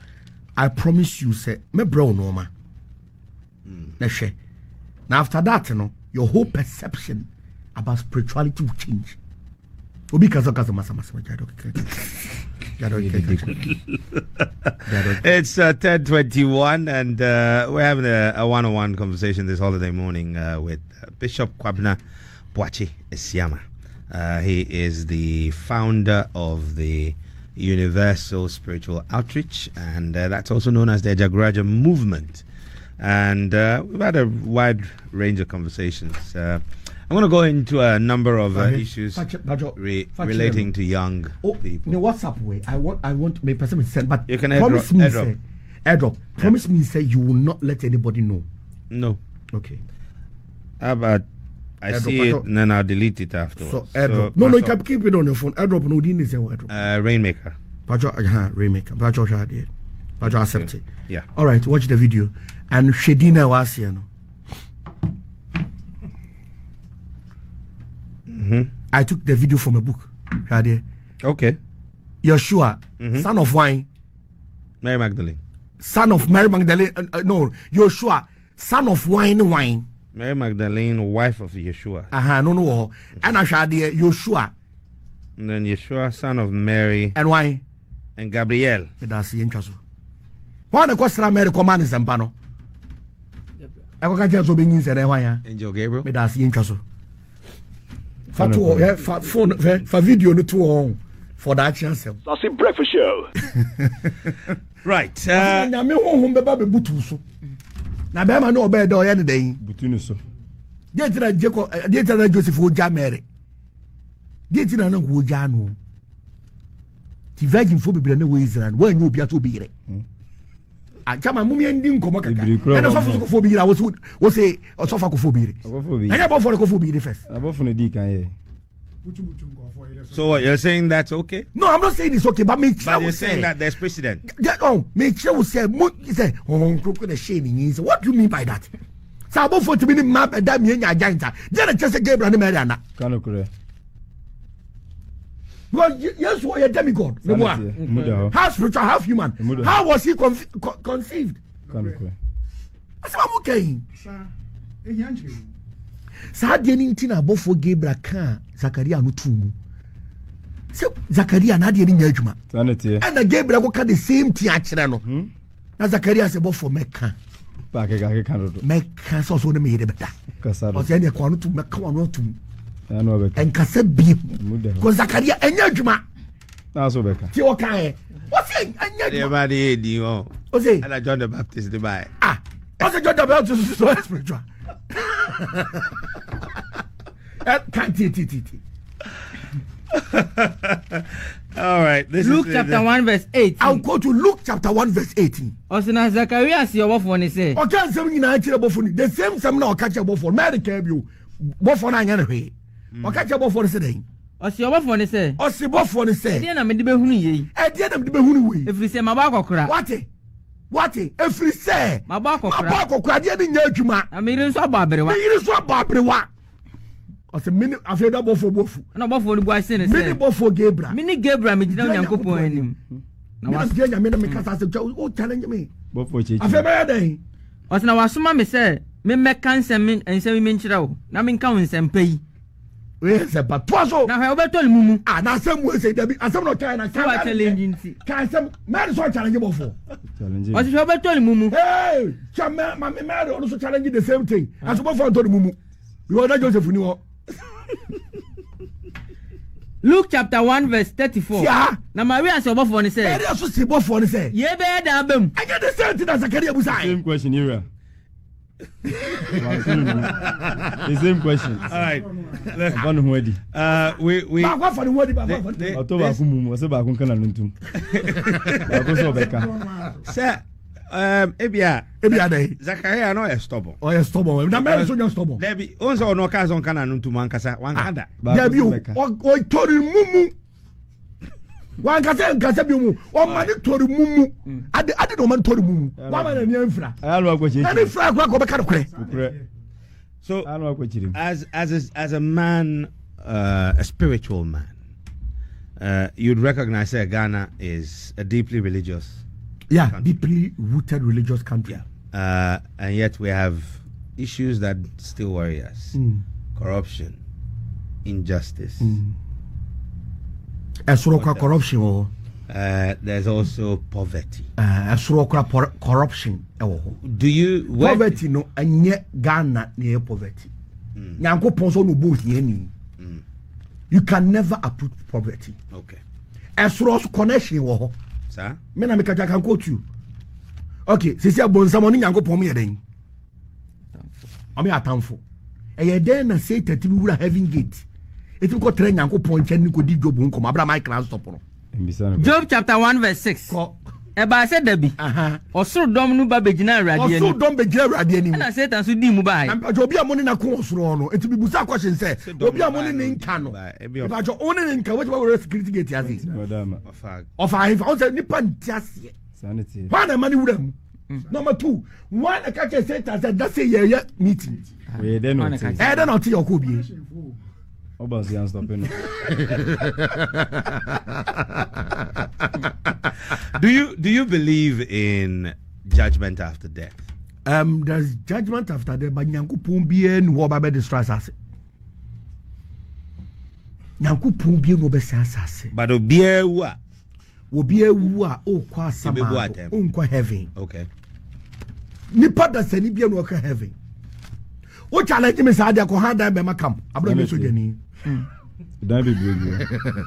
I promise you, say, me bro no ma. Now after that, you know, your whole perception about spirituality will change. It's 10:21 and we're having a one-on-one conversation this holiday morning with Bishop Kwabena Boakye Esiama. He is the founder of the Universal Spiritual Outreach, and that's also known as the Ajaguraja movement. And we've had a wide range of conversations. I'm going to go into a number of issues relating to young people. In a WhatsApp way, I want my person to send, but you can promise me, airdrop. Promise me, say you will not let anybody know. No. Okay. How about I see it and then I'll delete it afterwards. So airdrop. No, you can keep it on your phone. Airdrop no didn't say airdrop. Rainmaker. Rainmaker. But accept it. Yeah. All right. Watch the video. And Shedina was here. I took the video from a book. Okay. Yeshua, son of wine. Mary Magdalene. Son of Mary Magdalene. No, Yeshua, son of wine. Mary Magdalene, wife of Yeshua. No. And I shall dear Yeshua. And then Yeshua, son of Mary. And why? And Gabriel. That's the interest. Why the question Mary command is Zampano? I will catch you being in Angel Gabriel. That's the interest. For video no too long for that chance. That's a breakfast show. Right. Na me home be ba be butu so. Na be ma no obe do ye ne den. Butu no so. Dey tira Joseph Oja Mary. Dey tira na go Oja no. Ti virgin fo bibire na we Israel. Wa nyu obi ato bibire. Chama mumi ndi nkomo kaka. Na so fo bibire wo say so fa ko fo bibire. Anya bo for ko fo bibire first. Abo for di kan ye. So what, you're saying that's okay? No, I'm not saying it's okay, but you're saying that there's precedent. Will say, what do you mean by that? Sabo for to be map and that mean giant. Then just a Gabriel and Mariana. Well, yes, what a demigod. Half spiritual, half human. How was he conceived? I said, I'm okay. Sadia nintina bofo Gabriel kan Zakaria no tumu. So Zakaria na de nya adwuma. And Gabriel go the same thing akere no. Na Zakaria se bofo meka. Ba ke kan do. Meka so so na me de beta. Kasa do. O se ne kwa no tumu meka no tumu. Na no beka. En kasa bi. Ko Zakaria enya adwuma. Na so beka. Ti o kan e. What say enya adwuma. Everybody di o. O say and John the Baptist dey buy. O say John the Baptist is so spiritual. All right. Luke chapter 1 verse 18. I'll go to Luke chapter 1 verse 18. Osina Zacharias your phone say. Okay, some in the same some now catch a phone. Mary came you. Bofon anya hwe. Okay, catch a phone say. Osi your phone say. Osi bofon say. Dey na me de behunu ye. E dey na me de behunu we. Efri say maba akokora. What? Efri say. Maba akokora. Maba akokora dey ni nya adwuma. Amiri nso ababerewa. Miri nso ababerewa. Ose mini afeda bofu. Na bofu ni bua se ne se. Mini bofu Gabriel. Mini Gabriel me gina Nyankopon anim. Na was genya me na me kasa se o challenge me. Bofu chechi. Afeba ya den. Ose na wasoma me se me meka nsem me nkyira wo. Na me nka nsem pai. We se ba toaso. Na hwe obetol mumu. Na asem we se dabi asem no try na ka challenge nti. Ka asem me so challenge bofu. Challenge. Ose hwe obetol mumu. Hey, chama me me so challenge the same thing. Aso bofu antoni mumu. We want Joseph ni wo. Luke chapter 1 verse 34. Yeah. Na Maria say obofo ni say. Maria so say obofo ni say. Ye be da bam. I get the same thing that Zakaria was saying. Same question here. The same question. All right. One word. We Ba for the word ba. Otoba kumu, so ba kun kana nuntum. Ba ko so beka. Sir, Ebia day. Zachariah no is stubborn. Oh, yes, stubborn. Na me so stubborn. There be also no cars on kana no tuma nkasa wan kada. There be o tori mumu. Wan kasa bi mu. O ma ni tori mumu. Ade no man tori mumu. Wa ma na ni enfra. Alo akwachi. Na ni fra kwa ko be ka kure. So as a man, a spiritual man, you'd recognize that Ghana is a deeply religious country. Deeply rooted religious country. And yet we have issues that still worry us. Corruption, injustice. Corruption. There's also poverty. Corruption. Do you poverty no anye Ghana near poverty. Nyanko ponso no both yeni. You can never approach poverty. Okay. Esro connection wo. Sir? Me na me ka can quote you. Okay, sisi abonsa mo ni nyanko pon me yeden. Ami atamfo. Eye den na say 30 bi wura heaven gate. Eti ko tre nyanko pon chen ni ko di job nko ma bra my class stop no. Job chapter 1 verse 6. Eba said Debbie. Osoro dom no ba begina awrade ani. Osoro dom begina awrade ani. Na Satan so di mu ba. Na obi amoni na ko osoro no. Enti bibusa question say obi amoni ne nka no. Eba jo oni ne nka we we security gate yazi. Ofa if on say nipa ntiase. Sanity. Why na mani wura mu? Number 2, one a catch Satan said that say yeah meeting. We then not. Then not your kobi. Obazian stopping. Do you believe in judgment after death? There's judgment after death, but Nyankopon bie no wo ba be destroy asase. Nyankopon bie no be asase. But obie wu a o kwa sama o nkwa heaven. Okay. Nipa da sani bie no ka heaven. O challenge me sa dia ko handa be makam. Abro me so jani.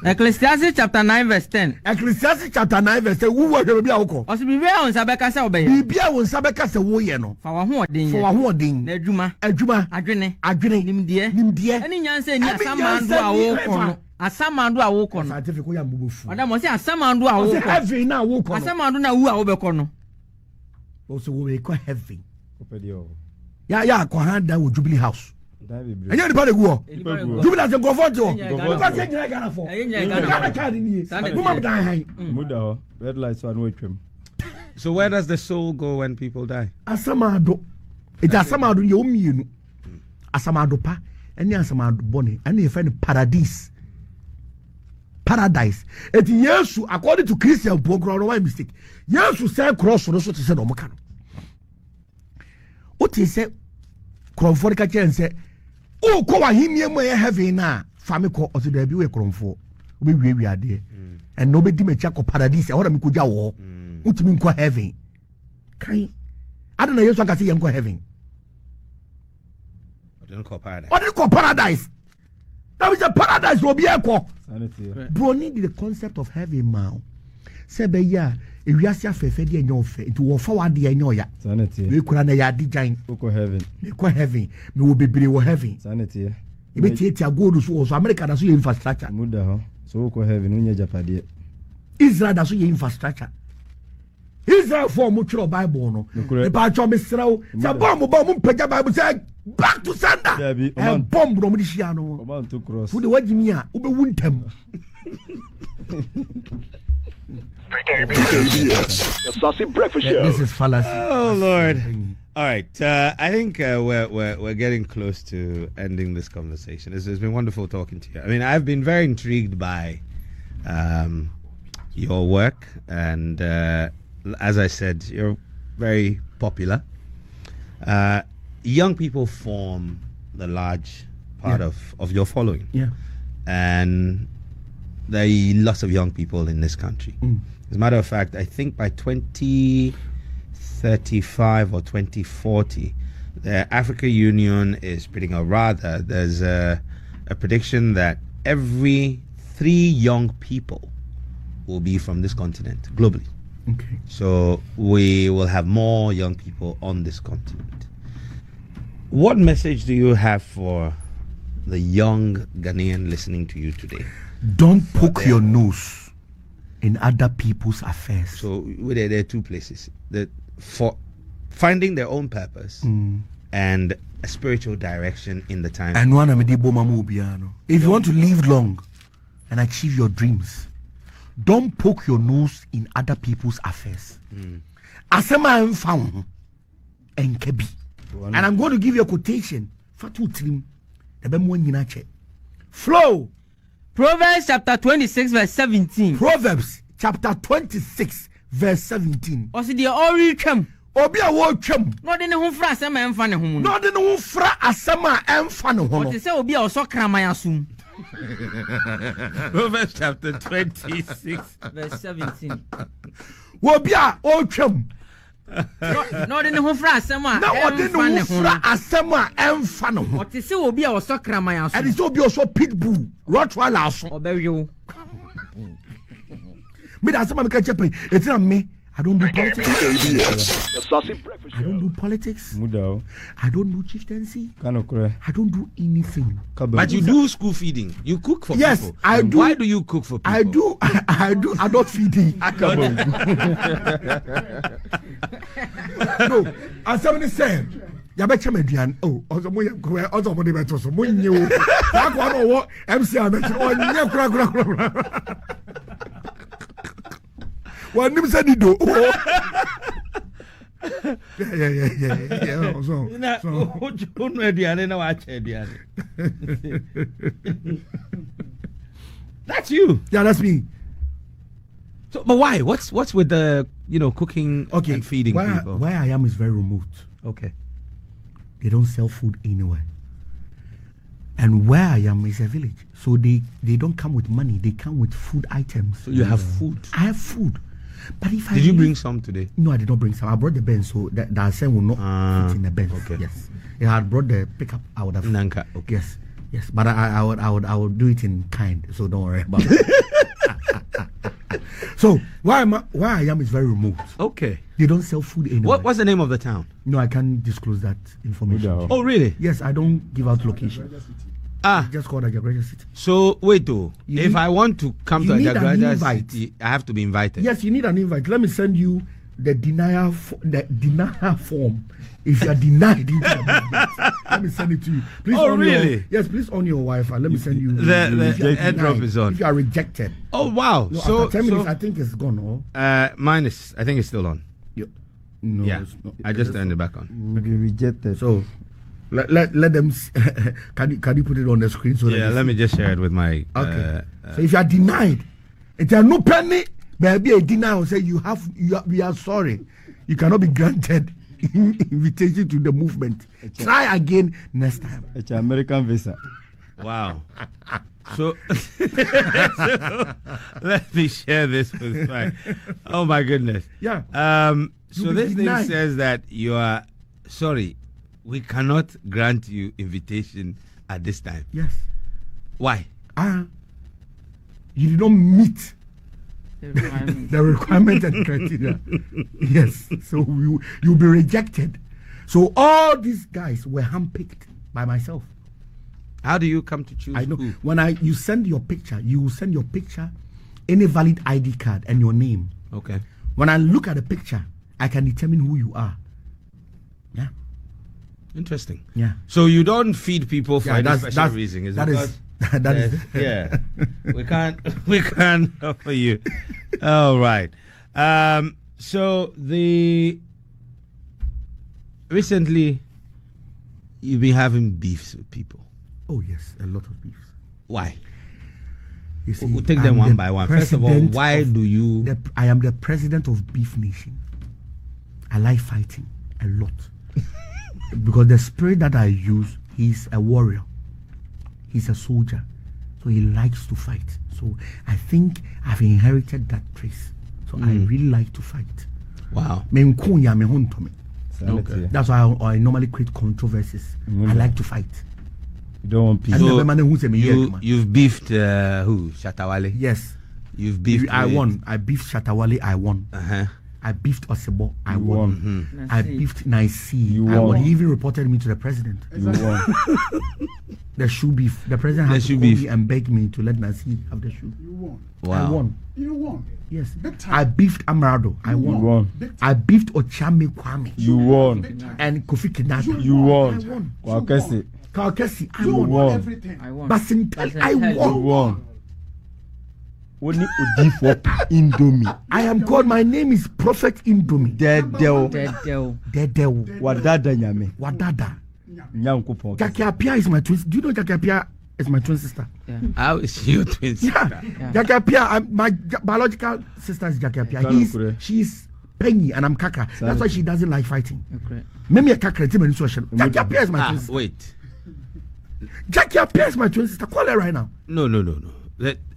Ecclesiastes chapter 9 verse 10. Ecclesiastes chapter 9 verse 10. Wo hwe bia woko. Oso bibia won sabeka se obeye. Bibia won sabeka se wo ye no. Fa wa ho odin. Fa wa ho odin. Na adwuma. Adwene. Nimdie. Ani nyansa ni asamando a wo kono. Asamando a wo kono. Scientific wo ya mbubofu. Oda mo se asamando a wo kono. Heaven na wo kono. Asamando na wu a wo be kono. Also wo be ko heaven. Ya ko handa wo Jubilee House. Enye ni pale guo. Jubilee House comfort yo. Ko se nyina Ghana for. Ghana card ni. Mama dan han. Muda red lights one way trim. So where does the soul go when people die? Asamado. It asamado ye omienu. Asamado pa. Eni asamado boni. Eni e find paradise. Paradise. Et Yesu according to Christian program no mistake. Yesu say cross no so to say no maka no. O ti say kromfo ka chen say o ko wa hinie mo ye heaven na fami ko o ti da bi we kromfo. O be wi ade. And no be di me cha ko paradise. Ora mi ko ja wo. O ti mi ko heaven. Kai. Adona Yesu aka say ye ko heaven. O didn't call paradise. O didn't call paradise. That was a paradise will be equal. Bro, need the concept of heaven now. Sebe ya, ewiase afefe de enyo fe, nti wo fa wade enyo ya. Sanity. We kura na ya dijan. Oko heaven. Me ko heaven. Me wo bebre wo heaven. Sanity. E be tie gold so America da so ye infrastructure. Muda ho. So oko heaven unya japade. Israel da so ye infrastructure. Israel for mo tro Bible no. E ba cho me srawo. Sa bomb mo pagya Bible say back to sender. And bomb no mo di hia no. Oman to cross. Fu de wagimi a wo be wuntam. This is fallacy. Oh Lord. All right. I think we're getting close to ending this conversation. It's been wonderful talking to you. I mean, I've been very intrigued by your work, and as I said, you're very popular. Young people form the large part of your following. Yeah. And there are lots of young people in this country. As a matter of fact, I think by 2035 or 2040, the Africa Union is predicting, or rather, there's a prediction that every 3 young people will be from this continent globally. Okay. So we will have more young people on this continent. What message do you have for the young Ghanaian listening to you today? Don't poke your nose in other people's affairs. So there are 2 places. The for finding their own purpose and a spiritual direction in the time. And one of the if you want to live long and achieve your dreams, don't poke your nose in other people's affairs. Asema am found and kebi. And I'm going to give you a quotation. Fatu trim. Flow. Proverbs chapter 26 verse 17. Proverbs chapter 26 verse 17. Osi de ori twam. Obi a wo twam. No de ne ho fra asema emfa ne ho mu. No de ne ho fra asema emfa ne ho no. Ote se obi a oso kraman asum. Proverbs chapter 26 verse 17. Obi a o twam. No de ne ho fra asema na ode ne ho fra asema emfa ne ho. Ote se obi a oso kraman asum. And it's obi oso pitbull, Rottweiler aso. Obewo. Me da asema me ka chepe. It's not me. I don't do politics. I don't do politics. I don't do chieftaincy. I don't do anything. But you do school feeding. You cook for people. Yes, I do. Why do you cook for people? I do adult feeding. No, as somebody said, Yabecha Median. Oh, also money better. So money new. That one or what? MC One name said it do. Yeah. That's you. Yeah, that's me. So, but why? What's with the cooking and feeding people? Where I am is very remote. Okay. They don't sell food anywhere. And where I am is a village. So they don't come with money. They come with food items. So you have food. I have food. But if Did you bring some today? No, I did not bring some. I brought the Benz, so that son will not fit in the Benz. Okay. Yes. If I had brought the pickup, I would have. Nanka. Okay. Yes. But I would do it in kind. So don't worry about it. So where I am is very remote. Okay. They don't sell food anywhere. What's the name of the town? No, I can't disclose that information. Oh, really? Yes, I don't give out location. It's just called Ajaguraja City. So wait, though. If I want to come to Ajaguraja City, I have to be invited. Yes, you need an invite. Let me send you the denial form. If you are denied, let me send it to you. Please really? Please on your Wi-Fi. Let me send you. The airdrop is on. If you are rejected. Oh wow! No, so after 10 minutes, I think it's gone. Mine is. I think it's still on. No, yeah. It's not. I just turned it back on. Will be rejected. So let them. Can you put it on the screen? So let me just share it with my. Okay. So if you are denied, if there are no penny, maybe a denial say we are sorry, you cannot be granted invitation to the movement. Try again next time. It's an American visa. Wow. So let me share this with my. Oh my goodness. Yeah. So this thing says that you are sorry. We cannot grant you invitation at this time. Yes. Why? You did not meet the requirement and criteria. Yes. So you'll be rejected. So all these guys were handpicked by myself. How do you come to choose? I know. Who? When you send your picture, you will send your picture, any valid ID card, and your name. Okay. When I look at the picture, I can determine who you are. Yeah. Interesting. Yeah. So you don't feed people for any special reason. Is that is yeah. we can't offer you. All right. So recently you've been having beefs with people. Oh yes, a lot of beefs. Why? You see, we'll take them one by one. First of all, why do you? I am the president of Beef Nation. I like fighting a lot because the spirit that I use, he's a warrior. He's a soldier, so he likes to fight. So I think I've inherited that trace. So I really like to fight. Wow. Okay. That's why I normally create controversies. I like to fight. You don't want peace. So you've beefed who? Shatawale? Yes. You've beefed. I won. I beefed Shatawale. I won. Uh-huh. I beefed Osebo. I You won. won. I beefed Naisi. You I won. won. He even reported me to the president. You won. The shoe beef. The president had The to shoe call beef. me and beg me to let Naisi have the shoe. You won. I Wow. won. You won. Yes. Big time. I beefed Amarado. I You won. won. I beefed Ochame Kwame You won. and Kofi Kinata. You I won. won. Kwakese. Kalkesi. I You won. won won. everything. I won. Basintel. I Basintel. You won. won. Only Odi for Indomie. I am called. My name is Prophet Indomie. Dedeo. Dedewo. Wadada nyame. Wadada. Nyankopon. Jackie Apia is my twin. Do you know Jackie Apia is my twin sister? Yeah. How is she your twin sister? Yeah. Jackie Apia, my biological sister is Jackie Apia. She's Penny and I'm Kaka. That's why she doesn't like fighting. Okay. Maybe a Kaka. Jackie Apia is my twin sister. Wait. Jackie Apia is my twin sister. Call her right now. No.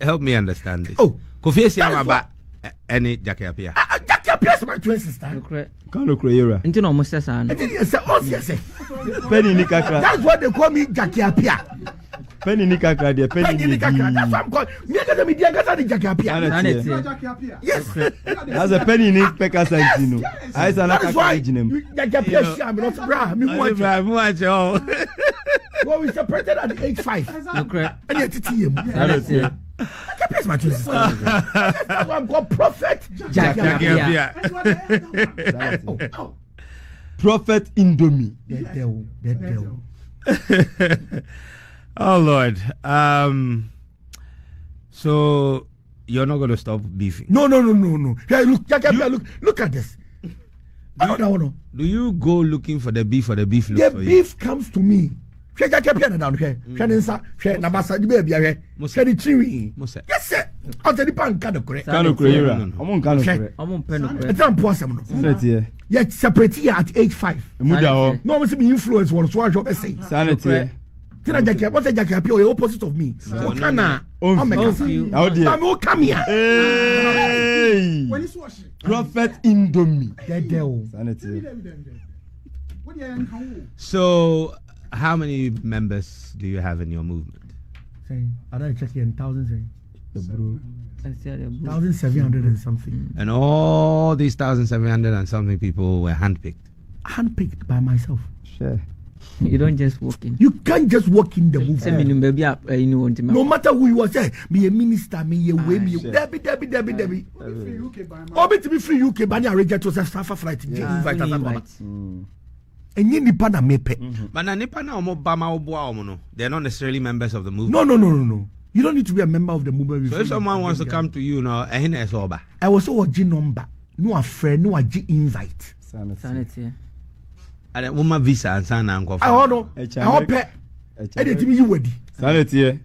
Help me understand this. Oh. Kofi Esiama That's ba any Jackie Apia. Jackie Apia is my twin sister. Okay. Kano Kroyera. Nti na omo sesa I no. think yes, yes. Penny ni kakra. That's what they call me, Jackie Apia. Penny ni kakra de penny Penny ni. ni Kaka. That's what I'm called. Me and the media got the Jackie Apia. Sanity. You are Jackie Apia. Yes. That's a penny ni peka santino. I say na That is why kakra jinem. Jackie Apia sham not bra. Me watch. Well, we separated at age 5. Okay. And yet it's him. Sanity. Jackie Apia is my twin sister. That's why I'm called Prophet Jackie Apia. Oh. Prophet Indomie. That devil. Oh Lord. So you're not gonna stop beefing. No. Hey, look, Jackie Apia, look at this. I don't know. Do you go looking for the beef or the beef looks The for beef comes to me. Hwɛ Jackie Apia na down here. Hwɛ ne nsa, hwɛ na basa di baby ahwɛ. Hwɛ ne tiri. Musa. Yes sir. Ɔtɛ di pan ka de kore. Kano Kroyera. Omo nkano Okay. kore. Omo mpe no kure. Ɛtɛ mpo asɛm no. Sanity. Yɛ separate here at age 5. Emuda ho. No one see me influence one so ahwɛ bɛ say. Sanity. Tina Jackie, what's a Jackie Apia? You're opposite of me. Okana. Onfi. How dear. I'm come here. Hey. When it's washing. Prophet Indomie. Dedewo. Sanity. What do you have? So how many members do you have in your movement? Say, I don't check here in thousands. The bro. 1,700 and something. And all these 1,700 and something people were handpicked. Handpicked by myself. Sure. You don't just walk in. You can't just walk in the Say movement. minimum baby you want to No matter who you are, say, me a minister, me a way, me a sure. Debbie. Free UK by my. Oh, me to be free UK, but I reject to staff flight. Invite us. And you need to me pay. But na nipa na omo ba ma oboa omo no. They're not necessarily members of the movement. No. You don't need to be a member of the movement. So if someone wants to come to you now, ehina is oba. I was so a G number, no a friend, no a G invite. Sanity. And then woman visa and sign and go. I don't know. I hope anything you would. Sanity.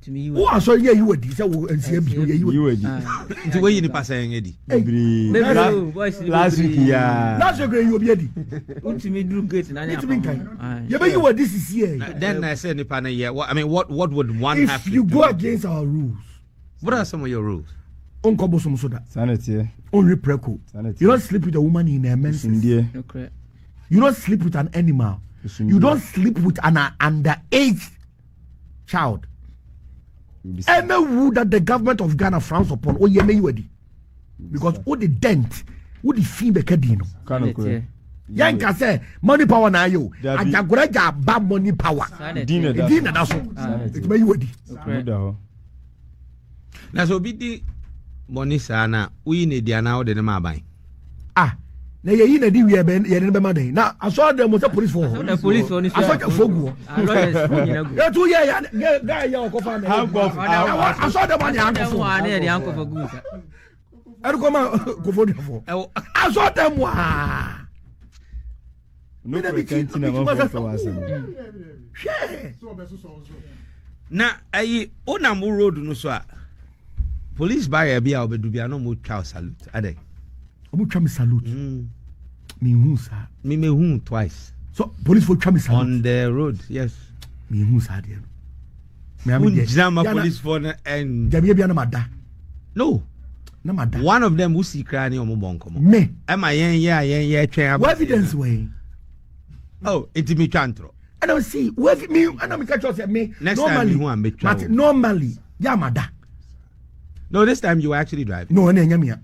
To me you. Who are so you would. So and see you You would. were. The way you nipa saying Eddie. Last week, yeah. That's your great you be ready. To me do great na It's been kind. You bet you were this is here. Then I say nipa na yeah. What would one have If to you do? go against our rules, What are some of your rules? unkobo some soda, Sanity. only preco. Sanity. You don't sleep with a woman in a men's. Indie. Okay. You don't sleep with an animal. You don't sleep with an underage child. Any rule that the government of Ghana frowns upon, oh yeah, me you ready. Because all the dent, all the fee be kedino. Kano Kroyera. Yanka say money power na yo. Dabi. Ajaguraja bad money power. Dina da. Dina that's all. It's me you ready. Emuda ho. Na so bi di boni sana we need dia na o de ma ban. Ah, na ye yi na di we be ye ne be ma den. Na aso dem mo say police for. The police on this. Aso dem fogu. Yes. Ya tu ye ya guy ya ko fa na. Aso dem money Dem anko. wa na dey anko for good. Eru ko ma ko fo dia fo. Aso dem wa. No pretending na man for wasem. Hwe. Na ayi onam road no so a police barrier bi a obedu bi no mo twa salute ade. Omo twa me salute. Me hu sa. Me hu twice So police for twa me salute. on the road. Yes. Me hu sa dia. Me am Who dia. jam police for and Jabia bia na mada. no. Na mada. One of them who see cry ni omo bon komo. Me. Am I yen twen What evidence way? Oh, it me twantro. I don't see. What me and I'm catch us me. Next time you want me But normally, ya mada. No, this time you were actually driving. No, na nyamia.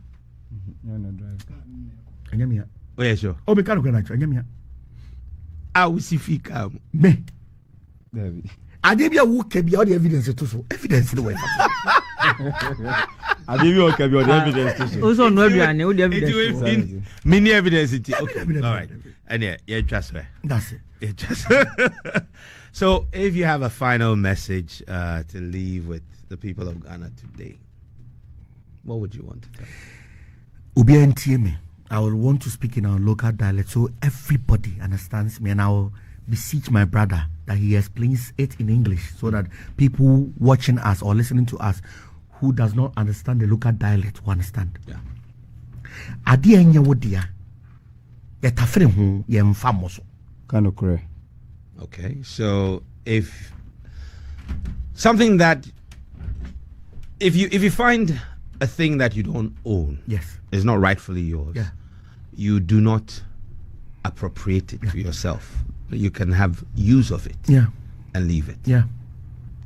Anyamia. Oh yeah, sure. Oh, me can't go na anyamia. I will see fika. Me. David. I did be a who can be all the evidence to so evidence the way. I give you okay, the evidence to show. Also, no evidence. Many evidence. Okay. All right. And yeah, trust me. That's it. Yeah, just so, if you have a final message to leave with the people of Ghana today, what would you want to tell? Ubiantime. I will want to speak in our local dialect so everybody understands me, and I will beseech my brother that he explains it in English so that people watching us or listening to us who does not understand the local dialect will understand. Yeah. Adi enya wodia yetafere ho yemfa moso. Kano kure. Okay, so if something that if you find a thing that you don't own, Yes. is not rightfully yours, Yeah. you do not appropriate it to yourself. You can have use of it Yeah. and leave it. Yeah.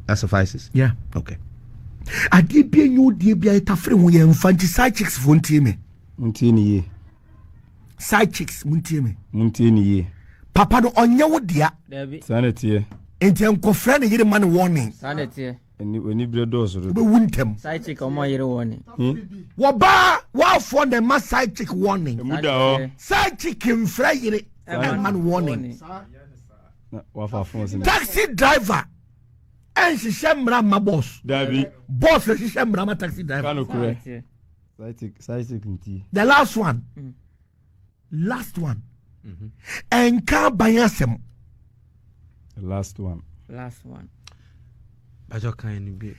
That suffices? Yeah. Okay. Adi bi enyo die bia yetafere ho yemfa nti side chicks fo ntie me. Muntie ye. Side chicks muntie me. Muntie ye. Papa no onye wodia David. Sanity. enti enkofra ne yire man warning. Sanity. Any bread also. Be wuntem. Side chick omo yere woni. Wo ba wa for the ma side chick warning. Muda Side chick mfra yire man warning. Wafa phone. Taxi driver and she shemra ma boss. David. Boss she shemra ma taxi driver. Kano kure. Side nti. The last one. Last one. And ka bayasem. The last one. Last one. But can it be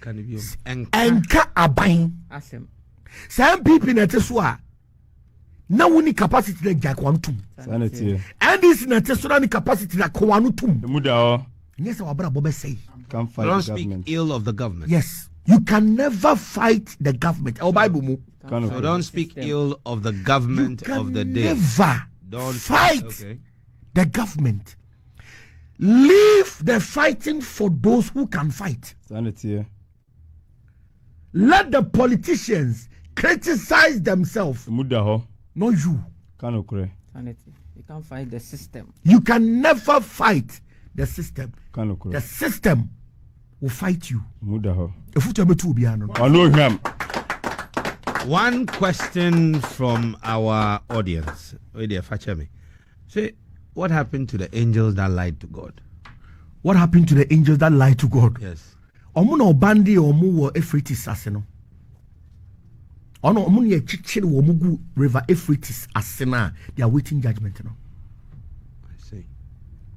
And ka abain. Asem. Some people in Tesla. Na woni capacity na jack wantum. Sanity. And this na Tesla ni capacity na kwanutum. Muda Yes, our brother Bob say. can't fight don't the speak government. ill of the government. Yes. You can never fight the government. Our Bible mu. Kano So kure. don't speak ill of the government of the day. Never Don't fight Okay. the government. Leave the fighting for those who can fight. Sanity. Let the politicians criticize themselves, Muda not you. Kano kure. Sanity. You can't fight the system. You can never fight the system. Kano kure. The system will fight you. Muda If you be too biano. I know him. One question from our audience. Wait there, Fachemi. Say, what happened to the angels that lied to God? What happened to the angels that lied to God? Yes. Omo na obandi omo wo Euphrates aseno. Ono omo ne chichire wo mugu river Euphrates asena. They are waiting judgment no. I see.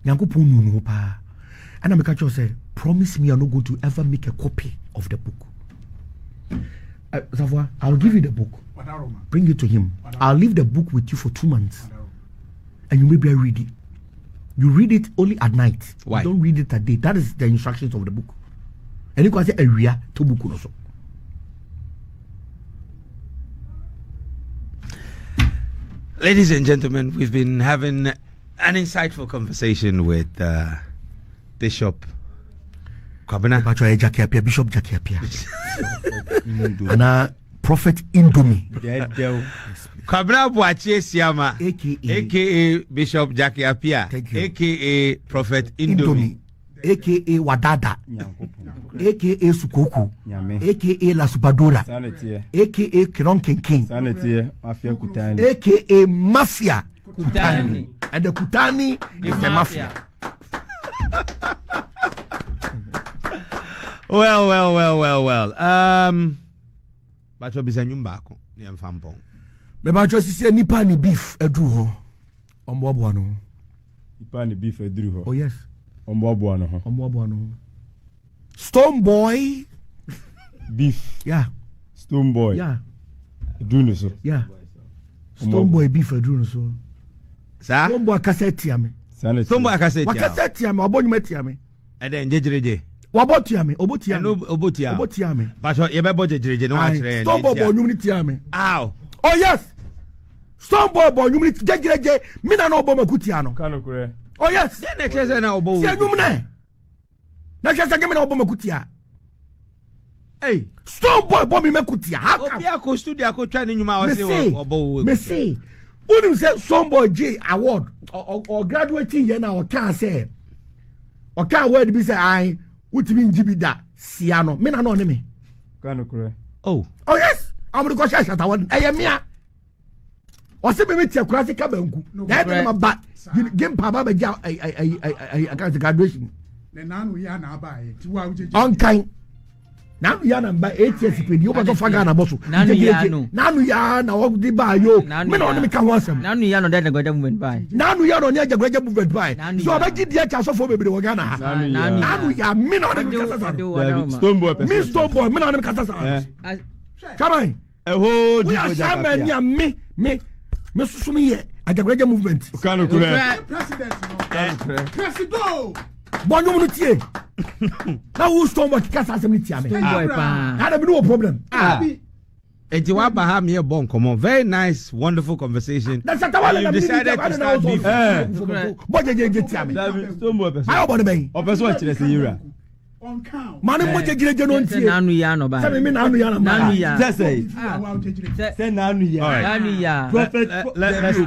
Yankopon nu pa. And I'm going to say, promise me you're not going to ever make a copy of the book. Savoir, I'll give you the book. Bring it to him. I'll leave the book with you for 2 months. And you maybe read it. You read it only at night. Why? You don't read it at day. That is the instructions of the book. And you can say area to book also. Ladies and gentlemen, we've been having an insightful conversation with Bishop Kwabena. Bishop Jakiapia. And Prophet Indomie. Kwabena Boachie Siama, AKA Bishop Jackie Apia, AKA Prophet Indomie, AKA Wadada, AKA Sukoku, AKA La Subadora, AKA Kiron King, Sanity. Mafia Kutani. AKA Mafia Kutani. And the Kutani is the Mafia. Well. But what is a new back? Beba just say nipa ni beef edu ho. Ombo abo no. Nipa ni beef eduru ho. Oh yes. Ombo abo no ho. Ombo abo no. Stone boy. Beef. Yeah. Stone boy. Yeah. Do no so. Yeah. Stone boy beef edu no so. Sir? Stone boy cassette ya me. Sanity. Somebody can say Wa cassette ya me obonyu ya me. and then jejereje. Waboti ya me, oboti ya me. Oboti ya. Oboti ya me. But you be jejereje no actually. Stone boy boy nyum ni ya me. Ow. Oh yes. Stone boy boy nyum ni jejereje mi na no obo makuti ya no. Kano kure. Oh yes. Then it says na obo. Se nyum ne. Na chese ke mi na obo makuti ya. Hey, Stone boy bomb me kutia. How Obi come? ako studio ako try ni nyuma wa say Me say. When you say Stone boy J award or graduating here now, or can say, or can word be say I would mean Jibida Siano. Me na no me. Oh Yes. I'm going to go shut one. I am here. Or say me tia kwase ka banku. That na ba game papa be ja I can't graduation. Na nanu ya na aba e. Ti wa ujeje. On kind. Nanu ya na ba 8 years pe you go faga na boso. Nanu ya na wo di ba yo. Me na me ka ho asem. Nanu ya no that go movement by. Nanu ya no Ajaguraja movement by. So obaji dia cha so for bebre wo Ghana ha. Nanu ya me na me ka sa. Stone boy. Me Stone boy me na me ka sa. Come on. Whole We are shaman ya me susu me here Ajaguraja movement. President no. President. Bonyo mu tie. Na wo Stone boy kasa asem ni tia me. Na be no problem. Enti wa ba ha me e bon komo. Very nice, wonderful conversation. That's a tawala You decided to start beef. Boje tia me. Stone boy person. Ayo bone ben. O person chire se yira. On count. Mane boje no tie. Nanu ya no ba. Say me nanu ya na. Nanu ya. Just say. Say nanu ya. All right. Nanu ya.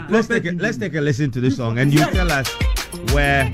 Let's take a listen to this song and you tell us where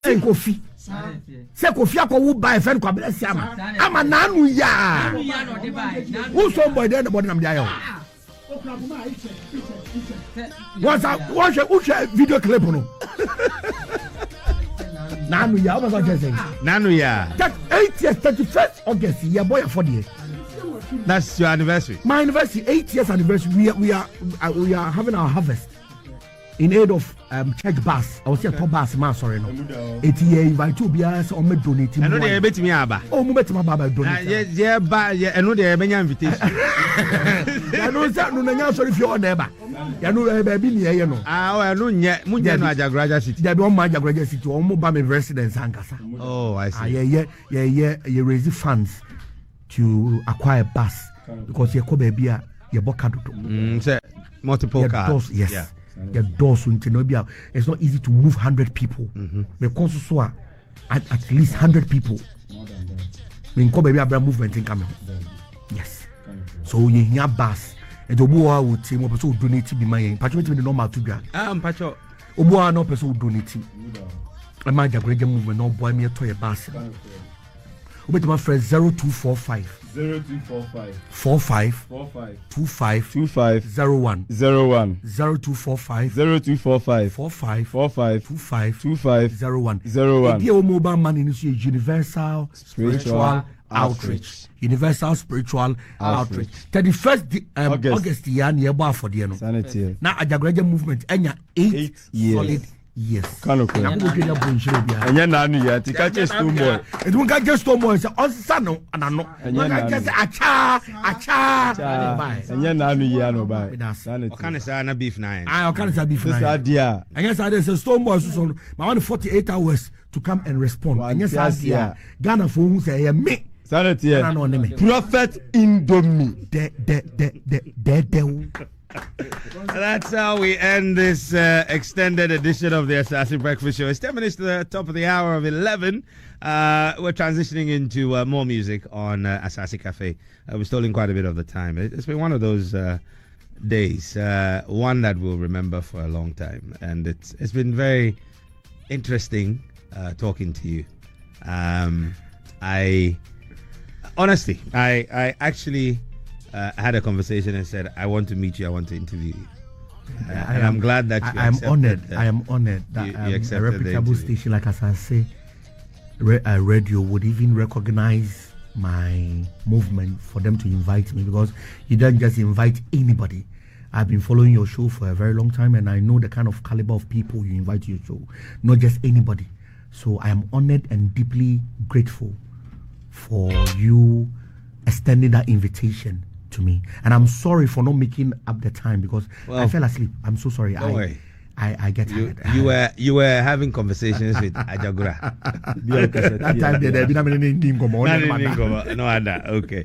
Kofi. Say Kofi akwo buy friend kwa bless ama. Ama nanu ya. Who somebody there the body nam dia yo. What's a video clip no. Nanu ya, what was I saying? Nanu ya. That 8 years 31st August year boy for the. That's your anniversary. My anniversary 8 years anniversary we are having our harvest. In aid of church bus, I was here top bus man sorry no. 80 year invite to be as on me donate. I know they bet me aba. Oh, me bet my baba donate. Yeah, but yeah, I know they many invitation. I know that no nya sorry if you on neighbor. You know baby ni here no. I know nya mu je no Ajaguraja city. There be one Ajaguraja city, one mo ba me residence ankasa. Oh, I see. You raise funds to acquire bus because you ko baby a you boka dodo. Say multiple cars. Yes. Yeah. The doors it's not easy to move 100 people. Because so at least 100 people. When come baby Abraham movement in coming. Yes. So you hear bus and the boy would say more person donate be my patron the normal to be. Pacho. Obo no person donate. I might Ajaguraja movement no boy me to a bus. Obet my friend 0245 0245 45 25 01 0245 45 25 01. The mobile money is Universal Spiritual Outreach. Universal Spiritual Outreach. 31st August year nearby for the end. Now Ajaguraja movement enya 8 solid years. And you're not new yet. Catch a stone boy. It won't catch a stone boy. It's on Sano and I know. And you're not just a cha. And you're not new yet. No buy. What kind of sana beef nine? I can't say beef nine. Idea. I guess there's a stone boy. So my only 48 hours to come and respond. And yes, idea. Ghana for who say me. Sanity. Prophet Indomie. That's how we end this extended edition of the Assassin Breakfast Show. It's 10 minutes to the top of the hour of 11. We're transitioning into more music on Assassin Cafe. We're stealing quite a bit of the time. It's been one of those days, one that we'll remember for a long time. And it's been very interesting talking to you. I honestly, I actually had a conversation and said, I want to meet you, I want to interview you. And I'm glad that you I'm honored. accepted, I am honored that you a accepted the reputable interview. station like as I say, radio would even recognize my movement for them to invite me, because you don't just invite anybody. I've been following your show for a very long time, and I know the kind of caliber of people you invite to your show, not just anybody. So I am honored and deeply grateful for you extending that invitation to me. And I'm sorry for not making up the time, because I fell asleep. I'm so sorry. Don't worry. I get tired. You were having conversations with Ajagura. That time they didn't have any name. No, okay.